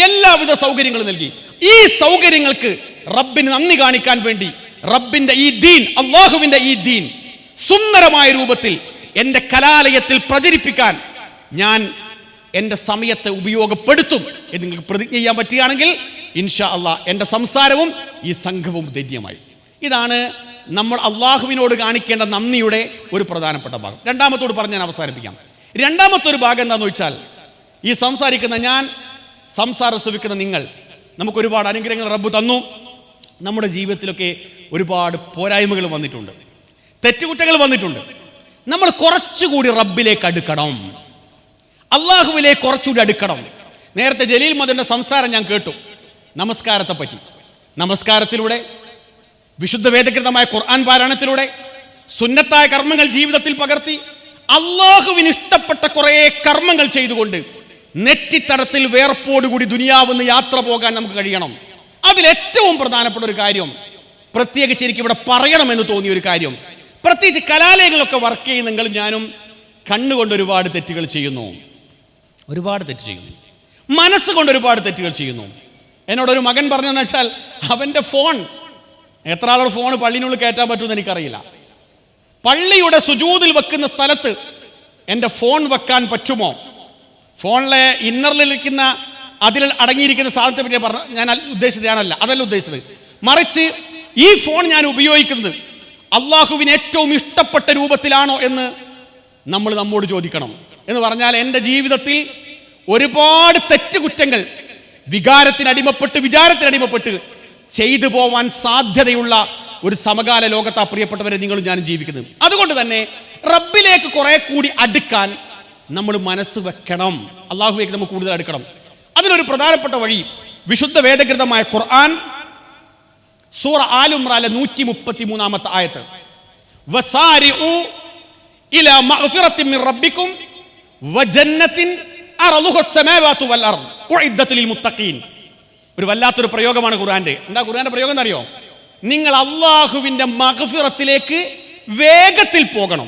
എല്ലാവിധ സൗകര്യങ്ങളും നൽകി. ഈ സൗകര്യങ്ങൾക്ക് റബ്ബിന് നന്ദി കാണിക്കാൻ വേണ്ടി റബ്ബിന്റെ ഈ ദീൻ, അള്ളാഹുവിന്റെ ഈ ദീൻ സുന്ദരമായ രൂപത്തിൽ എൻ്റെ കലാലയത്തിൽ പ്രചരിപ്പിക്കാൻ ഞാൻ എൻ്റെ സമയത്തെ ഉപയോഗപ്പെടുത്തും എന്ന് നിങ്ങൾക്ക് പ്രതിജ്ഞ ചെയ്യാൻ പറ്റുകയാണെങ്കിൽ ഇൻഷാ അള്ളാഹ് എൻ്റെ സംസാരവും ഈ സംഘവും ധന്യമായി. ഇതാണ് നമ്മൾ അള്ളാഹുവിനോട് കാണിക്കേണ്ട നന്ദിയുടെ ഒരു പ്രധാനപ്പെട്ട ഭാഗം. രണ്ടാമത്തോട് പറഞ്ഞ് ഞാൻ അവസാനിപ്പിക്കാം. രണ്ടാമത്തെ ഒരു ഭാഗം എന്താണെന്ന് വെച്ചാൽ, ഈ സംസാരിക്കുന്ന ഞാൻ, സംസാരം ശ്രവിക്കുന്ന നിങ്ങൾ, നമുക്ക് ഒരുപാട് അനുഗ്രഹങ്ങൾ റബ്ബ് തന്നു. നമ്മുടെ ജീവിതത്തിലൊക്കെ ഒരുപാട് പോരായ്മകൾ വന്നിട്ടുണ്ട്, തെറ്റുകുറ്റങ്ങൾ വന്നിട്ടുണ്ട്. നമ്മൾ കുറച്ചുകൂടി റബ്ബിലേക്ക് അടുക്കണം, അള്ളാഹുവിലേക്ക് കുറച്ചുകൂടി അടുക്കണം. നേരത്തെ ജലീൽ മദന്റെ സംസാരം ഞാൻ കേട്ടു നമസ്കാരത്തെ പറ്റി. നമസ്കാരത്തിലൂടെ, വിശുദ്ധ വേദഗ്രന്ഥമായ ഖുർആൻ പാരായണത്തിലൂടെ, സുന്നത്തായ കർമ്മങ്ങൾ ജീവിതത്തിൽ പകർത്തി അള്ളാഹുവിന് ഇഷ്ടപ്പെട്ട കുറേ കർമ്മങ്ങൾ ചെയ്തുകൊണ്ട് നെറ്റിത്തടത്തിൽ വേർപ്പോടുകൂടി ദുനിയാവെന്ന് യാത്ര പോകാൻ നമുക്ക് കഴിയണം. അതിലേറ്റവും പ്രധാനപ്പെട്ട ഒരു കാര്യം, പ്രത്യേകിച്ച് എനിക്ക് ഇവിടെ പറയണമെന്ന് തോന്നിയ ഒരു കാര്യം, പ്രത്യേകിച്ച് കലാലയങ്ങളിലൊക്കെ വർക്ക് ചെയ്യുന്നെങ്കിലും ഞാനും കണ്ണുകൊണ്ട് ഒരുപാട് തെറ്റുകൾ ചെയ്യുന്നു, ഒരുപാട് തെറ്റ് ചെയ്യുന്നു, മനസ്സുകൊണ്ട് ഒരുപാട് തെറ്റുകൾ ചെയ്യുന്നു. എന്നോടൊരു മകൻ പറഞ്ഞതെന്ന് വെച്ചാൽ, അവൻ്റെ ഫോൺ, എത്ര ആളുടെ ഫോൺ പള്ളിനുള്ളിൽ കയറ്റാൻ പറ്റുമെന്ന് എനിക്കറിയില്ല, പള്ളിയുടെ സുജൂദിൽ വെക്കുന്ന സ്ഥലത്ത് എൻ്റെ ഫോൺ വെക്കാൻ പറ്റുമോ? ഫോണിലെ ഇന്നറിലിരിക്കുന്ന, അതിൽ അടങ്ങിയിരിക്കുന്ന സാധനത്തെ പറ്റി ഞാൻ ഉദ്ദേശിച്ചത് അതല്ല ഉദ്ദേശിച്ചത്. മറിച്ച് ഈ ഫോൺ ഞാൻ ഉപയോഗിക്കുന്നത് അള്ളാഹുവിന് ഏറ്റവും ഇഷ്ടപ്പെട്ട രൂപത്തിലാണോ എന്ന് നമ്മൾ നമ്മോട് ചോദിക്കണം. എന്ന് പറഞ്ഞാൽ എൻ്റെ ജീവിതത്തിൽ ഒരുപാട് തെറ്റുകുറ്റങ്ങൾ വിചാരത്തിനടിമപ്പെട്ട് ചെയ്തു പോവാൻ സാധ്യതയുള്ള ഒരു സമകാല ലോകത്താ പ്രിയപ്പെട്ടവരെ നിങ്ങളും ഞാനും ജീവിക്കുന്നത്. അതുകൊണ്ട് തന്നെ റബ്ബിലേക്ക് കുറെ കൂടി അടുക്കാൻ നമ്മൾ മനസ്സ് വെക്കണം, അള്ളാഹുവിലേക്ക് നമുക്ക് കൂടുതൽ അടുക്കണം. അതിനൊരു പ്രധാനപ്പെട്ട വഴി വിശുദ്ധ വേദഗ്രന്ഥമായ ഖുർആൻ സൂറ ആൽ ഇംറാനിലെ 133-ാമത്തെ ആയത്ത്, വസാരിഉ ഇലാ മഗ്ഫിറത്തിൻ മിർ റബ്ബിക്കും വജന്നത്തിൻ അർളുഹു അസ്സമാവാതു വൽ അർദ് ഉഇദ്ദത് ലിൽ മുത്തഖീൻ. ഒരു വല്ലാത്തൊരു പ്രയോഗമാണ് ഖുർആന്റെ. എന്താ ഖുർആന്റെ പ്രയോഗം എന്നറിയോ? നിങ്ങൾ അള്ളാഹുവിന്റെ മഗ്ഫിറത്തിലേക്ക് വേഗത്തിൽ പോകണം.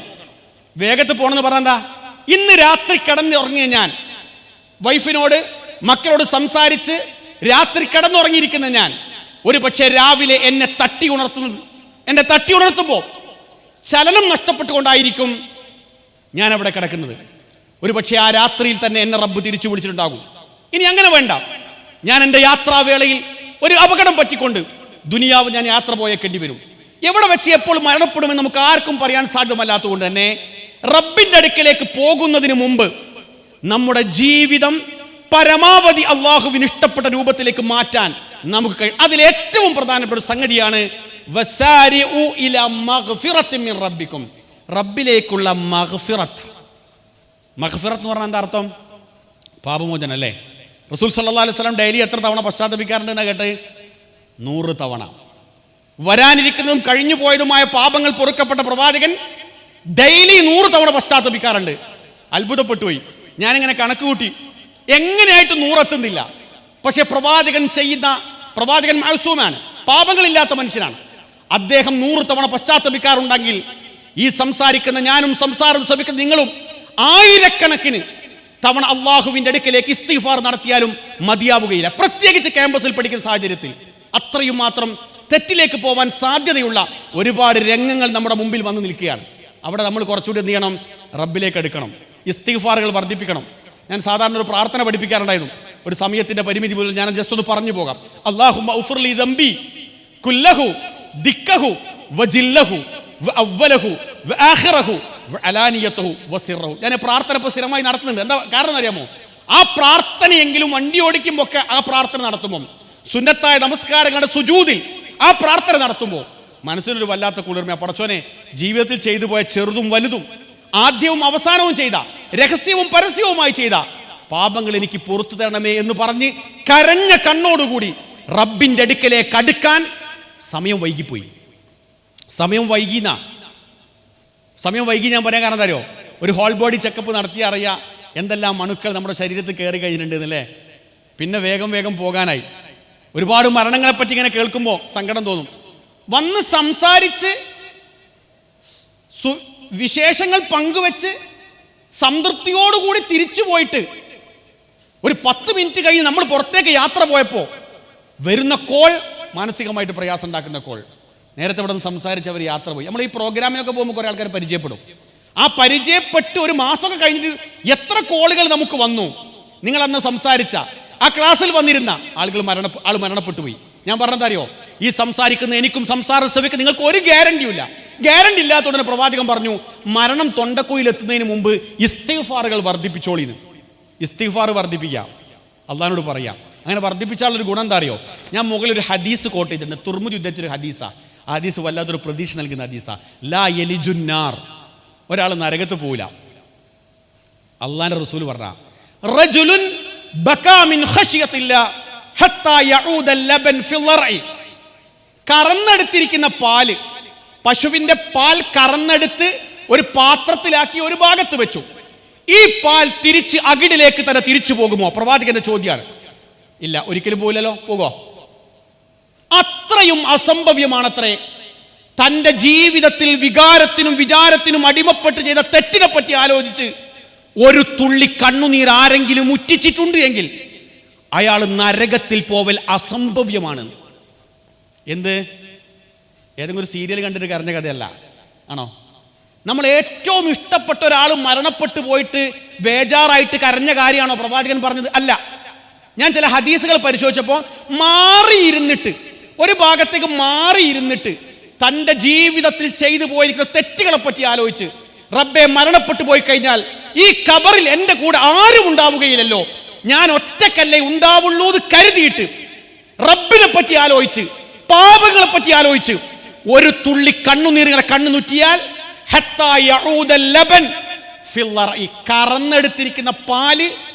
വേഗത്തിൽ പോകണമെന്ന് പറഞ്ഞാൽ എന്താ? ഇന്ന് രാത്രി കിടന്നുറങ്ങിയ ഞാൻ, വൈഫിനോട് മക്കളോട് സംസാരിച്ച് രാത്രി കിടന്നുറങ്ങിയിരിക്കുന്ന ഞാൻ, ഒരു പക്ഷേ രാവിലെ എന്നെ തട്ടി ഉണർത്തുമ്പോൾ ചലനം നഷ്ടപ്പെട്ടുകൊണ്ടായിരിക്കും ഞാൻ അവിടെ കിടക്കുന്നത്. ഒരു പക്ഷേ ആ രാത്രിയിൽ തന്നെ എന്നെ റബ്ബ് തിരിച്ചു വിളിച്ചിട്ടുണ്ടാകും. ഇനി അങ്ങനെ വേണ്ട, ഞാൻ എൻ്റെ യാത്രാവേളയിൽ ഒരു അപകടം പറ്റിക്കൊണ്ട് ദുനിയാവ് ഞാൻ യാത്ര പോയേക്കേണ്ടി വരും. എവിടെ വെച്ച് എപ്പോൾ മരണപ്പെടുമെന്ന് നമുക്ക് ആർക്കും പറയാൻ സാധ്യമല്ലാത്തതുകൊണ്ട് തന്നെ റബ്ബിന്റെ അടുക്കലേക്ക് പോകുന്നതിന് മുമ്പ് നമ്മുടെ ജീവിതം പരമാവധി അള്ളാഹുവിന് ഇഷ്ടപ്പെട്ട രൂപത്തിലേക്ക് മാറ്റാൻ നമുക്ക് കഴിയും. അതിലേറ്റവും പ്രധാനപ്പെട്ട ഒരു സംഗതിയാണ് വസാരിഉ ഇലാ മഗ്ഫിറത്തിൻ മിർ റബ്ബിക്കും, റബ്ബിലേക്കുള്ള മഗ്ഫിറത്ത്. മഗ്ഫിറത്ത് എന്ന് പറഞ്ഞാൽ എന്താ അർത്ഥം? പാപമോചനം അല്ലേ? റസൂൽ സല്ലല്ലാഹു അലൈഹി വസല്ലം ഡെയിലി എത്ര തവണ പശ്ചാത്തപിക്കാറുണ്ടെന്ന് കേട്ട്? 100 തവണ. വരാനിരിക്കുന്നതും കഴിഞ്ഞു പോയതുമായ പാപങ്ങൾ പൊറുക്കപ്പെട്ട പ്രവാചകൻ ഡെയിലി 100 തവണ പശ്ചാത്തപിക്കാറുണ്ട്. അത്ഭുതപ്പെട്ടുപോയി. ഞാനിങ്ങനെ കണക്ക് കൂട്ടി, എങ്ങനെയായിട്ട് 100 എത്തുന്നില്ല. പക്ഷെ പ്രവാചകൻ മഅ്സൂമാണ്, പാപങ്ങളില്ലാത്ത മനുഷ്യനാണ്. അദ്ദേഹം 100 തവണ പശ്ചാത്തപിക്കാറുണ്ടെങ്കിൽ ഈ സംസാരിക്കുന്ന ഞാനും സംസാരം ശ്രമിക്കുന്ന നിങ്ങളും ആയിരക്കണക്കിന് തവണ അള്ളാഹുവിന്റെ അടുക്കലേക്ക് ഇസ്തിഗ്ഫാർ നടത്തിയാലും മതിയാവുകയില്ല. പ്രത്യേകിച്ച് ക്യാമ്പസിൽ പഠിക്കുന്ന സാഹചര്യത്തിൽ അത്രയും മാത്രം തെറ്റിലേക്ക് പോവാൻ സാധ്യതയുള്ള ഒരുപാട് രംഗങ്ങൾ നമ്മുടെ മുമ്പിൽ വന്നു നിൽക്കുകയാണ്. അവിടെ നമ്മൾ കുറച്ചുകൂടി എന്ത് ചെയ്യണം? റബ്ബിലേക്ക് എടുക്കണം, ഇസ്തിഗ്ഫാറുകൾ വർദ്ധിപ്പിക്കണം. ഞാൻ സാധാരണ ഒരു പ്രാർത്ഥന പഠിപ്പിക്കാറുണ്ടായിരുന്നു. ഒരു സമയത്തിന്റെ പരിമിതി പോലും ഞാൻ ജസ്റ്റ് ഒന്ന് പറഞ്ഞു പോകാം. അല്ലാഹുമ്മ ഉഗ്ഫിർ ലി ദംബി കുല്ലഹു ദിക്കഹു വജില്ലഹു വഅവ്വലഹു വആഖിറഹു വഅലാനിയതഹു വസിറഹു. ഞാൻ പ്രാർത്ഥന ഇപ്പോൾ സ്ഥിരമായി നടത്തുന്നുണ്ട്. എന്താ കാരണം അറിയാമോ? ആ പ്രാർത്ഥനയെങ്കിലും വണ്ടി ഓടിക്കുമ്പോൾ ഒക്കെ ആ പ്രാർത്ഥന നടത്തുമ്പോൾ, സുന്നത്തായ നമസ്കാരങ്ങളുടെ സുജൂദിൽ ആ പ്രാർത്ഥന നടത്തുമ്പോൾ മനസ്സിനൊരു വല്ലാത്ത കുളിർമ. പടച്ചോനെ, ജീവിതത്തിൽ ചെയ്തു പോയ ചെറുതും വലുതും, ആദ്യവും അവസാനവും ചെയ്ത, രഹസ്യവും പരസ്യവുമായി ചെയ്ത പാപങ്ങൾ എനിക്ക് പുറത്തു തരണമേ എന്ന് പറഞ്ഞ് കരഞ്ഞ കണ്ണോടുകൂടി റബ്ബിന്റെ അടുക്കലേക്ക് അടുക്കാൻ സമയം വൈകിപ്പോയി. സമയം വൈകി ഞാൻ പറയാൻ കാരണം അറിയോ? ഒരു ഹോൾ ബോഡി ചെക്കപ്പ് നടത്തി അറിയാം എന്തെല്ലാം അണുക്കൾ നമ്മുടെ ശരീരത്തിൽ കയറി കഴിഞ്ഞിട്ടുണ്ട് എന്നല്ലേ. പിന്നെ വേഗം പോകാനായി. ഒരുപാട് മരണങ്ങളെ പറ്റി ഇങ്ങനെ കേൾക്കുമ്പോൾ സങ്കടം തോന്നും. വന്ന് സംസാരിച്ച് വിശേഷങ്ങൾ പങ്കുവെച്ച് സംതൃപ്തിയോടുകൂടി തിരിച്ചു പോയിട്ട് ഒരു 10 മിനിറ്റ് കഴിഞ്ഞ് നമ്മൾ പുറത്തേക്ക് യാത്ര പോയപ്പോൾ വരുന്ന കോൾ മാനസികമായിട്ട് പ്രയാസം ഉണ്ടാക്കുന്ന കോൾ. നേരത്തെ ഇവിടെ നിന്ന് സംസാരിച്ച് അവർ യാത്ര പോയി. നമ്മൾ ഈ പ്രോഗ്രാമിനൊക്കെ പോകുമ്പോൾ കുറേ ആൾക്കാർ പരിചയപ്പെടും. ആ പരിചയപ്പെട്ട് ഒരു മാസമൊക്കെ കഴിഞ്ഞിട്ട് എത്ര കോളുകൾ നമുക്ക് വന്നു. നിങ്ങൾ അന്ന് സംസാരിച്ച ആ ക്ലാസ്സിൽ വന്നിരുന്ന ആൾ മരണപ്പെട്ടു പോയി. ഞാൻ പറഞ്ഞതറിയോ? ഈ സംസാരിക്കുന്ന എനിക്കും സംസാരം ശ്രമിക്കുന്ന നിങ്ങൾക്ക് ഒരു ഗ്യാരണ്ടിയുമില്ല. ഗ്യാരണ്ടി ഇല്ലാത്തതുകൊണ്ട് പ്രവാചകൻ പറഞ്ഞു, മരണം തൊണ്ടക്കുയിൽ എത്തുന്നതിന് മുമ്പ് ഇസ്തിഗ്ഫാറുകൾ വർദ്ധിപ്പിച്ചോളിന്ന്. ഇസ്തിഗ്ഫാർ വർദ്ധിപ്പിക്കാം, അള്ളാഹിനോട് പറയാം. അങ്ങനെ വർദ്ധിപ്പിച്ചാലൊരു ഗുണം എന്താ അറിയോ? ഞാൻ മുകളിൽ ഒരു ഹദീസ് കോട്ട് ചെയ്തിട്ടുണ്ട്. തുർമുദ് യുദ്ധത്തിലൊരു ഹദീസാ. ആ ഹദീസ് വല്ലാത്തൊരു പ്രതീക്ഷ നൽകുന്ന ഹദീസാ. ലാ യലിജുന്നാർ, ഒരാൾ നരകത്ത് പോവില്ല. അള്ളാഹിന്റെ റസൂൽ പറഞ്ഞ റജുലുൻ ബകാ മിൻ ഖശിയത്തില്ലാ ഹത്താ യഊദ ലബൻ ഫിൽ റഅി. കറന്നെടുത്തിരിക്കുന്ന പാല്, പശുവിന്റെ പാൽ കറന്നെടുത്ത് ഒരു പാത്രത്തിലാക്കി ഒരു ഭാഗത്ത് വെച്ചു. ഈ പാൽ തിരിച്ച് അകിടിലേക്ക് തന്നെ തിരിച്ചു പോകുമോ? പ്രവാചകന്റെ ചോദ്യമാണ്. ഇല്ല, ഒരിക്കലും പോയില്ലല്ലോ. പോകോ? അത്രയും അസംഭവ്യമാണത്രേ. തൻ്റെ ജീവിതത്തിൽ വികാരത്തിനും വിചാരത്തിനും അടിമപ്പെട്ട് ചെയ്ത തെറ്റിനെ പറ്റി ആലോചിച്ച് ഒരു തുള്ളി കണ്ണുനീർ ആരെങ്കിലും ഉറ്റിച്ചിട്ടുണ്ട് എങ്കിൽ അയാൾ നരകത്തിൽ പോവൽ അസംഭവ്യമാണ്. എന്ത്? ഏതെങ്കിലും ഒരു സീരിയൽ കണ്ടിട്ട് കരഞ്ഞ കഥയല്ല, ആണോ? നമ്മൾ ഏറ്റവും ഇഷ്ടപ്പെട്ട ഒരാൾ മരണപ്പെട്ടു പോയിട്ട് ബേജാറായിട്ട് കരഞ്ഞ കാര്യമാണോ പ്രവാചകൻ പറഞ്ഞത്? അല്ല. ഞാൻ ചില ഹദീസുകൾ പരിശോധിച്ചപ്പോൾ മാറിയിരുന്നിട്ട്, ഒരു ഭാഗത്തേക്ക് മാറിയിരുന്നിട്ട് തൻ്റെ ജീവിതത്തിൽ ചെയ്തു പോയിരിക്കുന്ന തെറ്റുകളെ പറ്റി ആലോചിച്ച്, റബ്ബെ മരണപ്പെട്ടു പോയി കഴിഞ്ഞാൽ ഈ ഖബറിൽ എൻ്റെ കൂടെ ആരും ഉണ്ടാവുകയില്ലല്ലോ, ഞാൻ ഒറ്റക്കല്ലേ ഉണ്ടാവുള്ളൂ എന്ന് കരുതിയിട്ട് റബ്ബിനെ പറ്റി ആലോചിച്ച്, പാപങ്ങളെ പറ്റി ആലോചിച്ച് ഒരു തുള്ളി കണ്ണുനീരുകളെ കണ്ണു നുറ്റിയാൽ കറന്നെടുത്തിരിക്കുന്ന പാല്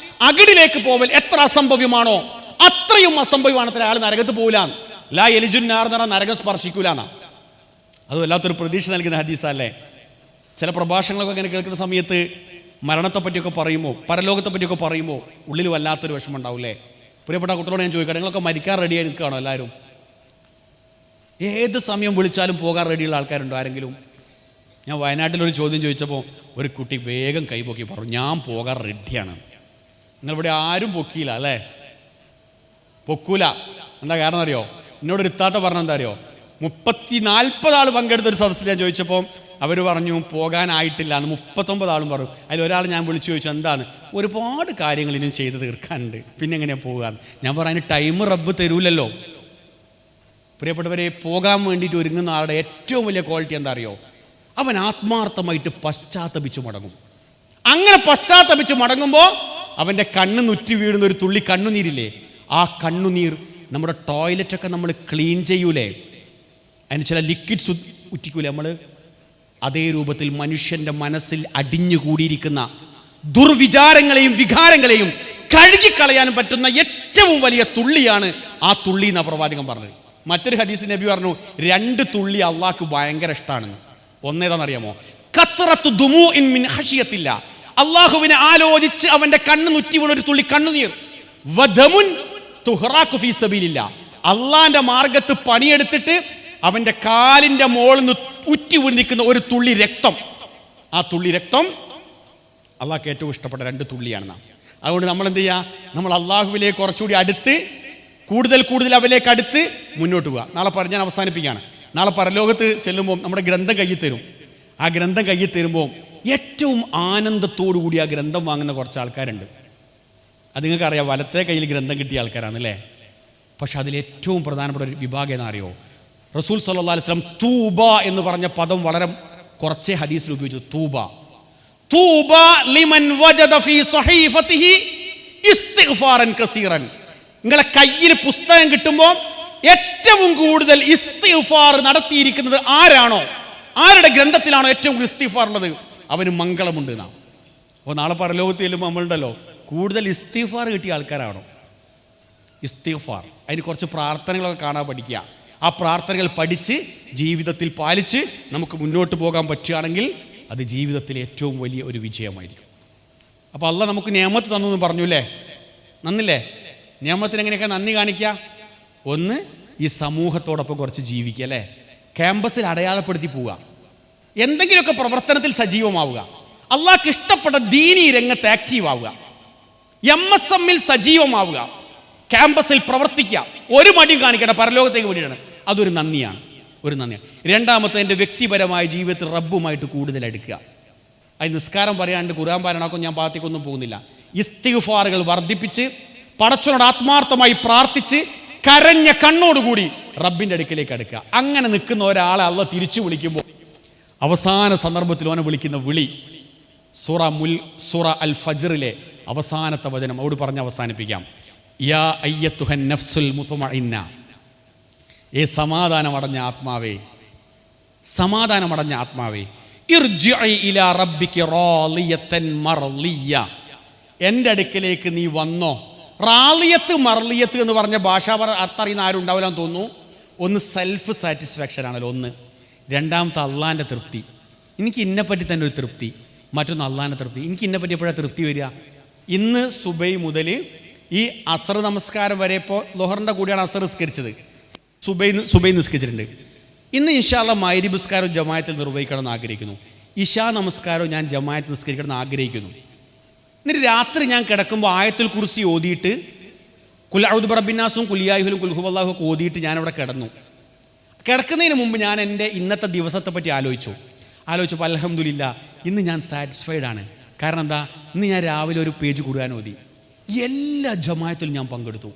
അകിടിലേക്ക് പോവൽ എത്ര അസംഭവ്യമാണോ അത്രയും അസംഭവ്യമാണ് അയാൾ നരകത്ത് പോകില്ല. ലാ യലിജുന്നാർ എന്ന് പറഞ്ഞാൽ നരകം സ്പർശിക്കൂലെന്നാ. അത് വല്ലാത്തൊരു പ്രതീക്ഷ നൽകുന്ന ഹദീസല്ലേ. ചില പ്രഭാഷണങ്ങളൊക്കെ ഇങ്ങനെ കേൾക്കുന്ന സമയത്ത് മരണത്തെ പറ്റിയൊക്കെ പറയുമ്പോൾ, പരലോകത്തെ പറ്റിയൊക്കെ പറയുമ്പോൾ ഉള്ളിൽ വല്ലാത്തൊരു വിഷമം ഉണ്ടാവില്ലേ? പ്രിയപ്പെട്ട കുട്ടികളോട് ഞാൻ ചോദിക്കാം, നിങ്ങളൊക്കെ മരിക്കാൻ റെഡിയായി നിൽക്കുകയാണോ എല്ലാവരും? ഏത് സമയം വിളിച്ചാലും പോകാൻ റെഡിയുള്ള ആൾക്കാരുണ്ടോ ആരെങ്കിലും? ഞാൻ വയനാട്ടിലൊരു ചോദ്യം ചോദിച്ചപ്പോൾ ഒരു കുട്ടി വേഗം കൈപൊക്കി പറഞ്ഞു, ഞാൻ പോകാൻ റെഡിയാണ്. നിങ്ങളിവിടെ ആരും പൊക്കിയില്ല അല്ലേ? പൊക്കൂല. എന്താ കാരണം അറിയോ? എന്നോട് ഇരുത്താത്ത പറഞ്ഞ എന്താ അറിയോ? 30-40 ആൾ പങ്കെടുത്തൊരു സദസ്സിൽ ഞാൻ ചോദിച്ചപ്പോൾ അവർ പറഞ്ഞു പോകാനായിട്ടില്ല എന്ന്. 39 ആളും പറഞ്ഞു. അതിലൊരാൾ ഞാൻ വിളിച്ചു ചോദിച്ചു, എന്താണ്? ഒരുപാട് കാര്യങ്ങൾ ഇനിയും ചെയ്ത് തീർക്കാനുണ്ട്, പിന്നെ എങ്ങനെയാണ് പോകാൻ? ഞാൻ പറഞ്ഞു, അതിന് ടൈം റബ്ബ് തരൂലല്ലോ. പ്രിയപ്പെട്ടവരെ, പോകാൻ വേണ്ടിയിട്ട് ഒരുങ്ങുന്ന ആളുടെ ഏറ്റവും വലിയ ക്വാളിറ്റി എന്താ അറിയോ? അവൻ ആത്മാർത്ഥമായിട്ട് പശ്ചാത്തപിച്ച് മടങ്ങും. അങ്ങനെ പശ്ചാത്തപിച്ച് മടങ്ങുമ്പോൾ അവൻ്റെ കണ്ണ് നുറ്റി വീഴുന്ന ഒരു തുള്ളി കണ്ണുനീരില്ലേ, ആ കണ്ണുനീർ നമ്മുടെ ടോയ്ലറ്റൊക്കെ നമ്മൾ ക്ലീൻ ചെയ്യൂലേ, അതിന് ചില ലിക്വിഡ്സ് ഉറ്റിക്കൂലേ നമ്മൾ, അതേ രൂപത്തിൽ മനുഷ്യൻ്റെ മനസ്സിൽ അടിഞ്ഞുകൂടിയിരിക്കുന്ന ദുർവിചാരങ്ങളെയും വികാരങ്ങളെയും കഴുകിക്കളയാൻ പറ്റുന്ന ഏറ്റവും വലിയ തുള്ളിയാണ് ആ തുള്ളി എന്നാണ് പ്രവാചകൻ പറഞ്ഞത്. മറ്റൊരു ഹദീസ് നബി പറഞ്ഞു, 2 തുള്ളി അള്ളാഹ്ക്ക് ഭയങ്കര ഇഷ്ടമാണെന്ന്. ഒന്നേതാണെന്നറിയാമോ? ഖത്രത്തു ദുമൂഇൻ മിൻ ഖശിയത്തില്ല. അള്ളാഹുവിനെ ആലോചിച്ച് അവന്റെ കണ്ണ് നുറ്റി വീണ ഒരു തുള്ളി കണ്ണുനീർ. വദമുൻ തുഹ്റാഖു ഫീ സബീലില്ലാ, അള്ളാന്റെ മാർഗത്ത് പണിയെടുത്തിട്ട് അവന്റെ കാലിന്റെ മോളിൽ നിന്ന് ഉറ്റി വീണിരിക്കുന്ന ഒരു തുള്ളി രക്തം. ആ തുള്ളി രക്തം അള്ളാഹ്ക്ക് ഏറ്റവും ഇഷ്ടപ്പെട്ട 2 തുള്ളിയാണ്. അതുകൊണ്ട് നമ്മൾ എന്ത് ചെയ്യുക? നമ്മൾ അള്ളാഹുവിലേക്ക് കുറച്ചുകൂടി അടുത്ത് കൂടുതൽ അവരിലേക്ക് അടുത്ത് മുന്നോട്ട് പോവുക. നാളെ ഞാൻ അവസാനിപ്പിക്കുകയാണ്. നാളെ പരലോകത്ത് ചെല്ലുമ്പോൾ നമ്മുടെ ഗ്രന്ഥം കയ്യിൽ തരും. ആ ഗ്രന്ഥം കയ്യിൽ തരുമ്പോൾ ഏറ്റവും ആനന്ദത്തോടു കൂടി ആ ഗ്രന്ഥം വാങ്ങുന്ന കുറച്ച് ആൾക്കാരുണ്ട്. അത് നിങ്ങൾക്കറിയാം, വലത്തെ കയ്യിൽ ഗ്രന്ഥം കിട്ടിയ ആൾക്കാരാണല്ലേ. പക്ഷെ അതിലേറ്റവും പ്രധാനപ്പെട്ട ഒരു വിഭാഗം എന്ന് അറിയോ? റസൂൽ സല്ലല്ലാഹു അലൈഹി വസല്ലം തൂബ എന്ന് പറഞ്ഞ പദം വളരെ കുറച്ചേ ഹദീസിൽ ഉപയോഗിച്ചു. തൂബ ലിമൻ വജദ ഫീ സഹീഫതിഹി ഇസ്തിഗ്ഫാറൻ കസീറൻ. നിങ്ങളെ കയ്യിൽ പുസ്തകം കിട്ടുമ്പോൾ ഏറ്റവും കൂടുതൽ ഇസ്തിഗ്ഫാർ നടത്തിയിരിക്കുന്നത് ആരാണോ, ആരുടെ ഗ്രന്ഥത്തിലാണോ ഏറ്റവും കൂടുതൽ ഇസ്തിഗ്ഫാർ ഉള്ളത്, അവന് മംഗളമുണ്ട് എന്നാണ്. അപ്പോൾ നാളെ പരലോകത്ത് ചെല്ലുമ്പോൾ നമ്മളുണ്ടല്ലോ കൂടുതൽ ഇസ്തിഗ്ഫാർ കിട്ടിയ ആൾക്കാരാണോ? ഇസ്തിഗ്ഫാർ, അതിന് കുറച്ച് പ്രാർത്ഥനകളൊക്കെ കാണാൻ പഠിക്കുക. ആ പ്രാർത്ഥനകൾ പഠിച്ച് ജീവിതത്തിൽ പാലിച്ച് നമുക്ക് മുന്നോട്ട് പോകാൻ പറ്റുകയാണെങ്കിൽ അത് ജീവിതത്തിലെ ഏറ്റവും വലിയ ഒരു വിജയമായിരിക്കും. അപ്പോൾ അള്ളാഹ് നമുക്ക് നിഅമത്ത് തന്നു എന്ന് പറഞ്ഞു അല്ലേ? നന്നില്ലേ? നിഅമത്തിന് എങ്ങനെയൊക്കെ നന്ദി കാണിക്കുക? ഒന്ന്, ഈ സമൂഹത്തോടൊപ്പം കുറച്ച് ജീവിക്കുക അല്ലേ? ക്യാമ്പസിൽ അടയാളപ്പെടുത്തി പോവുക, എന്തെങ്കിലുമൊക്കെ പ്രവർത്തനത്തിൽ സജീവമാവുക, അള്ളാഹ്ക്ക് ഇഷ്ടപ്പെട്ട ദീനീ രംഗത്ത് ആക്റ്റീവ് ആവുക, MSMൽ സജീവമാവുക, ക്യാമ്പസിൽ പ്രവർത്തിക്കുക, ഒരു മടിയും കാണിക്കേണ്ട, പരലോകത്തേക്ക് വേണ്ടിയാണ്. അതൊരു നന്ദിയാണ്. രണ്ടാമത്തെ, എൻ്റെ വ്യക്തിപരമായ ജീവിതത്തിൽ റബ്ബുമായിട്ട് കൂടുതൽ അടുക്കുക. അത് നിസ്കാരം പറയാണ്ട് ഖുർആൻ പാരായണമൊക്കെ ഞാൻ ഭാഗത്തേക്കൊന്നും പോകുന്നില്ല. ഇസ്തിഗ്ഫാറുകൾ വർദ്ധിപ്പിച്ച് പടച്ചവനോട് ആത്മാർത്ഥമായി പ്രാർത്ഥിച്ച് കരഞ്ഞ കണ്ണോടുകൂടി റബ്ബിൻ്റെ അടുക്കിലേക്ക് അടുക്കുക. അങ്ങനെ നിൽക്കുന്ന ഒരാളെ അള്ളാഹ് തിരിച്ചു വിളിക്കുമ്പോൾ അവസാന സന്ദർഭത്തിൽ അവനെ വിളിക്കുന്ന വിളി സൂറ അൽ ഫജ്റിലെ അവസാനത്തെ വചനം അവിടെ പറഞ്ഞ് അവസാനിപ്പിക്കാം. യാ അയ്യത്തുഹൻ നഫ്സുൽ മുത്മഇന്ന, സമാധാനമടഞ്ഞ ആത്മാവേ, ഇർജിഇ ഇലാ റബ്ബിക റാളിയതൻ മർളിയ, എൻ്റെ അടുക്കലേക്ക് നീ വന്നോ. റാളിയത്ത് മർളിയത്ത് എന്ന് പറഞ്ഞ ഭാഷാ അർത്ഥം അറിയുന്ന ആരും ഉണ്ടാവില്ലെന്ന് തോന്നുന്നു. ഒന്ന് സെൽഫ് സാറ്റിസ്ഫാക്ഷൻ ആണല്ലോ ഒന്ന്. രണ്ടാമത്തെ അള്ളാൻ്റെ തൃപ്തി, എനിക്ക് ഇന്നെപ്പറ്റി തന്നെ ഒരു തൃപ്തി. മറ്റൊന്ന് അള്ളാൻ്റെ തൃപ്തി, എനിക്ക് ഇന്നെപ്പറ്റി എപ്പോഴാണ് തൃപ്തി വരിക? ഇന്ന് സുബൈ മുതൽ ഈ അസർ നമസ്കാരം വരെ, ഇപ്പോൾ ലുഹറിൻ്റെ കൂടിയാണ് അസർ നിസ്കരിച്ചത്, സുബൈ നിസ്കരിച്ചിട്ടുണ്ട്. ഇന്ന് ഇൻഷാ അല്ലാഹ് മഗ്‌രിബ് നിസ്കാരം ജമാഅത്തിൽ നിർവഹിക്കണമെന്ന് ആഗ്രഹിക്കുന്നു. ഇശാ നമസ്കാരവും ഞാൻ ജമാഅത്ത് നിസ്കരിക്കണമെന്ന് ആഗ്രഹിക്കുന്നു. എന്നിട്ട് രാത്രി ഞാൻ കിടക്കുമ്പോൾ ആയത്തുൽ കുർസി ഓതിയിട്ട് കുൽ അഊദു ബിറബ്ബിന്നാസും കുൽ യാ അയ്യുഹൽ കുൽ ഹുവല്ലാഹു ഒക്കെ ഓതിയിട്ട് ഞാനവിടെ കിടന്നു. കിടക്കുന്നതിന് മുമ്പ് ഞാൻ എൻ്റെ ഇന്നത്തെ ദിവസത്തെ പറ്റി ആലോചിച്ചപ്പോൾ അൽഹംദുലില്ലാ ഇന്ന് ഞാൻ സാറ്റിസ്ഫൈഡ് ആണ്. കാരണം എന്താ? ഇന്ന് ഞാൻ രാവിലെ ഒരു പേജ് ഖുർആൻ ഓതി, എല്ലാ ജമാഅത്തിലും ഞാൻ പങ്കെടുത്തു.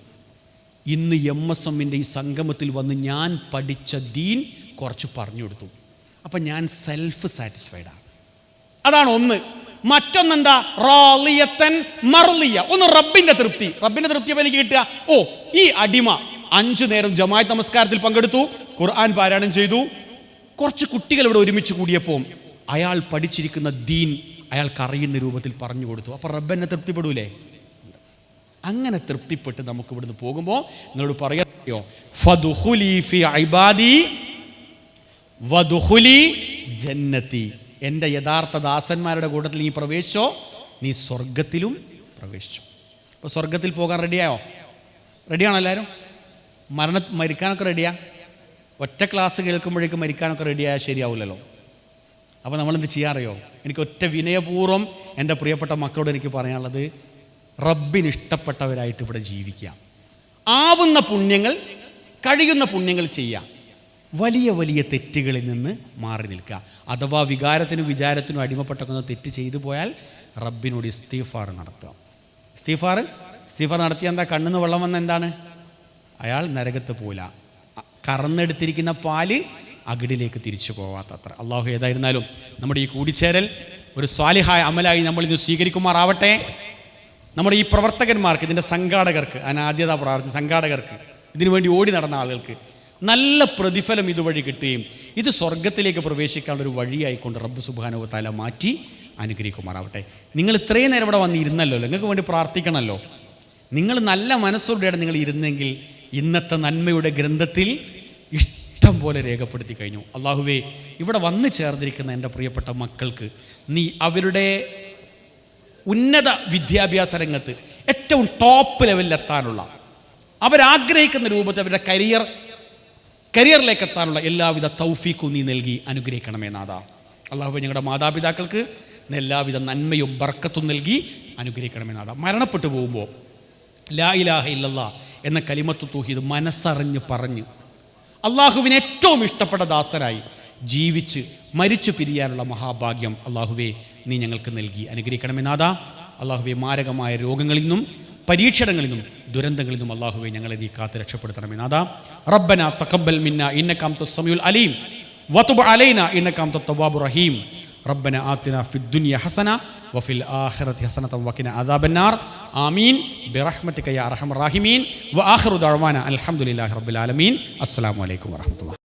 ഇന്ന് MSMൻ്റെ ഈ സംഗമത്തിൽ വന്ന് ഞാൻ പഠിച്ച ദീൻ കുറച്ച് പറഞ്ഞു കൊടുത്തു. അപ്പം ഞാൻ സെൽഫ് സാറ്റിസ്ഫൈഡാണ്. അതാണ് ഒന്ന്. മറ്റൊന്നെന്താ? റാളിയത്തൻ മർളിയ, ഒന്ന് റബ്ബിൻ്റെ തൃപ്തി. അപ്പം എനിക്ക് കിട്ടുക, ഈ അടിമ 5 നേരം ജമാഅത്ത് നമസ്കാരത്തിൽ പങ്കെടുത്തു, ഖുർആൻ പാരായണം ചെയ്തു, കുറച്ച് കുട്ടികൾ ഇവിടെ ഒരുമിച്ച് കൂടിയപ്പോൾ അയാൾ പഠിച്ചിരിക്കുന്ന ദീൻ അയാൾക്ക് അറിയുന്ന രൂപത്തിൽ പറഞ്ഞു കൊടുത്തു. അപ്പം റബ്ബെന്നെ തൃപ്തിപ്പെടൂലേ? അങ്ങനെ തൃപ്തിപ്പെട്ട് നമുക്ക് ഇവിടുന്ന് പോകുമ്പോൾ നിങ്ങളോട് പറയായോ, ഫദ്ഖുലി ഫി ഇബാദി വദ്ഖുലി ജന്നതി, എൻ്റെ യഥാർത്ഥ ദാസന്മാരുടെ കൂട്ടത്തിൽ നീ പ്രവേശിച്ചോ, നീ സ്വർഗത്തിലും പ്രവേശിച്ചു. അപ്പോൾ സ്വർഗത്തിൽ പോകാൻ റെഡിയാണോ എല്ലാവരും? മരിക്കാനൊക്കെ റെഡിയാ? ഒറ്റ ക്ലാസ് കേൾക്കുമ്പോഴേക്കും മരിക്കാനൊക്കെ റെഡിയായാൽ ശരിയാവില്ലല്ലോ. അപ്പോൾ നമ്മളെന്ത് ചെയ്യാറിയോ? എനിക്ക് ഒറ്റ വിനയപൂർവ്വം എൻ്റെ പ്രിയപ്പെട്ട മക്കളോട് എനിക്ക് പറയാനുള്ളത്, റബ്ബിന് ഇഷ്ടപ്പെട്ടവരായിട്ട് ഇവിടെ ജീവിക്കുക, ആവുന്ന പുണ്യങ്ങൾ, കഴിയുന്ന പുണ്യങ്ങൾ ചെയ്യുക, വലിയ വലിയ തെറ്റുകളിൽ നിന്ന് മാറി നിൽക്കുക. അഥവാ വികാരത്തിനും വിചാരത്തിനും അടിമപ്പെട്ടൊക്കെ തെറ്റ് ചെയ്തു പോയാൽ റബ്ബിനോട് ഇസ്തിഗ്ഫാർ നടത്തുക. ഇസ്തിഗ്ഫാർ നടത്തിയാൽ എന്താ? കണ്ണിന്ന് വെള്ളം വന്ന എന്താണ്? അയാൾ നരകത്ത് പോല, കറന്നെടുത്തിരിക്കുന്ന പാല് അകിടിലേക്ക് തിരിച്ചു പോവാത്തത്ര. അള്ളാഹു ഏതായിരുന്നാലും നമ്മുടെ ഈ കൂടിച്ചേരൽ ഒരു സ്വാലിഹായ അമലായി നമ്മളിന്ന് സ്വീകരിക്കുമാറാവട്ടെ. നമ്മുടെ ഈ പ്രവർത്തകന്മാർക്ക്, ഇതിൻ്റെ സംഘാടകർക്ക്, അനാദ്യത പ്രാർത്ഥന സംഘാടകർക്ക്, ഇതിനു വേണ്ടി ഓടി നടന്ന ആളുകൾക്ക് നല്ല പ്രതിഫലം ഇതുവഴി കിട്ടുകയും ഇത് സ്വർഗത്തിലേക്ക് പ്രവേശിക്കാനുള്ളൊരു വഴിയായിക്കൊണ്ട് റബ്ബ് സുബ്ഹാനഹു വ തആല മാറ്റി അനുഗ്രഹിക്കുമാറാവട്ടെ. നിങ്ങൾ ഇത്രയും നേരം ഇവിടെ വന്നിരുന്നല്ലോ, നിങ്ങൾക്ക് വേണ്ടി പ്രാർത്ഥിക്കണമല്ലോ. നിങ്ങൾ നല്ല മനസ്സോടെയാണ് നിങ്ങൾ ഇരുന്നെങ്കിൽ ഇന്നത്തെ നന്മയുടെ ഗ്രന്ഥത്തിൽ ഇഷ്ടം പോലെ രേഖപ്പെടുത്തി കഴിഞ്ഞു. അള്ളാഹുവേ, ഇവിടെ വന്നു ചേർന്നിരിക്കുന്ന എൻ്റെ പ്രിയപ്പെട്ട മക്കൾക്ക് നീ അവരുടെ ഉന്നത വിദ്യാഭ്യാസ രംഗത്ത് ഏറ്റവും ടോപ്പ് ലെവലിലെത്താനുള്ള, അവരാഗ്രഹിക്കുന്ന രൂപത്തിൽ അവരുടെ കരിയറിലേക്ക് എത്താനുള്ള എല്ലാവിധ തൗഫീഖും നീ നൽകി അനുഗ്രഹിക്കണമേ നാഥ. അള്ളാഹുവേ, ഞങ്ങളുടെ മാതാപിതാക്കൾക്ക് എല്ലാവിധ നന്മയും ബർക്കത്തും നൽകി അനുഗ്രഹിക്കണമേ നാഥ. മരണപ്പെട്ടു പോകുമ്പോൾ ലാ ഇലാഹ ഇല്ലല്ലാഹ് എന്ന കലിമത്തു തൗഹീദ് മനസ്സറിഞ്ഞ് പറഞ്ഞ് അള്ളാഹുവിന് ഏറ്റവും ഇഷ്ടപ്പെട്ട ദാസരായി ജീവിച്ച് മരിച്ചു പിരിയാനുള്ള മഹാഭാഗ്യം അള്ളാഹുവേ നീ ഞങ്ങൾക്ക് നൽകി അനുഗ്രഹിക്കണമേ നാഥ. അള്ളാഹുവേ, മാരകമായ രോഗങ്ങളിൽ നിന്നും പരീക്ഷണങ്ങളിൽ നിന്നും ദുരന്തങ്ങളിൽ നിന്നും അള്ളാഹുവേ ഞങ്ങളെ നീ കാത്ത് രക്ഷപ്പെടുത്തണമേ നാഥ. റബ്ബന തഖബ്ബൽ മിന്നാ ഇന്നക അൻതസ് സമീഉൽ അലീം വതുബ് അലൈനാ ഇന്നക അൻതത് തവ്വാബുർ റഹീം. റബ്ബന ആതിനാ ഫിദ് ദുനിയ ഹസന വഫിൽ ആഖിറതി ഹസനത വഖിനാ അദാബന്നാർ. ആമീൻ ബിറഹ്മതിക യാ അർഹമർ റഹീമീൻ. വആഖിറു ദഅവാനാ അൽഹംദുലില്ലാഹി റബ്ബിൽ ആലമീൻ. അസ്സലാമു അലൈക്കും വറഹ്മത്തുള്ളാഹി.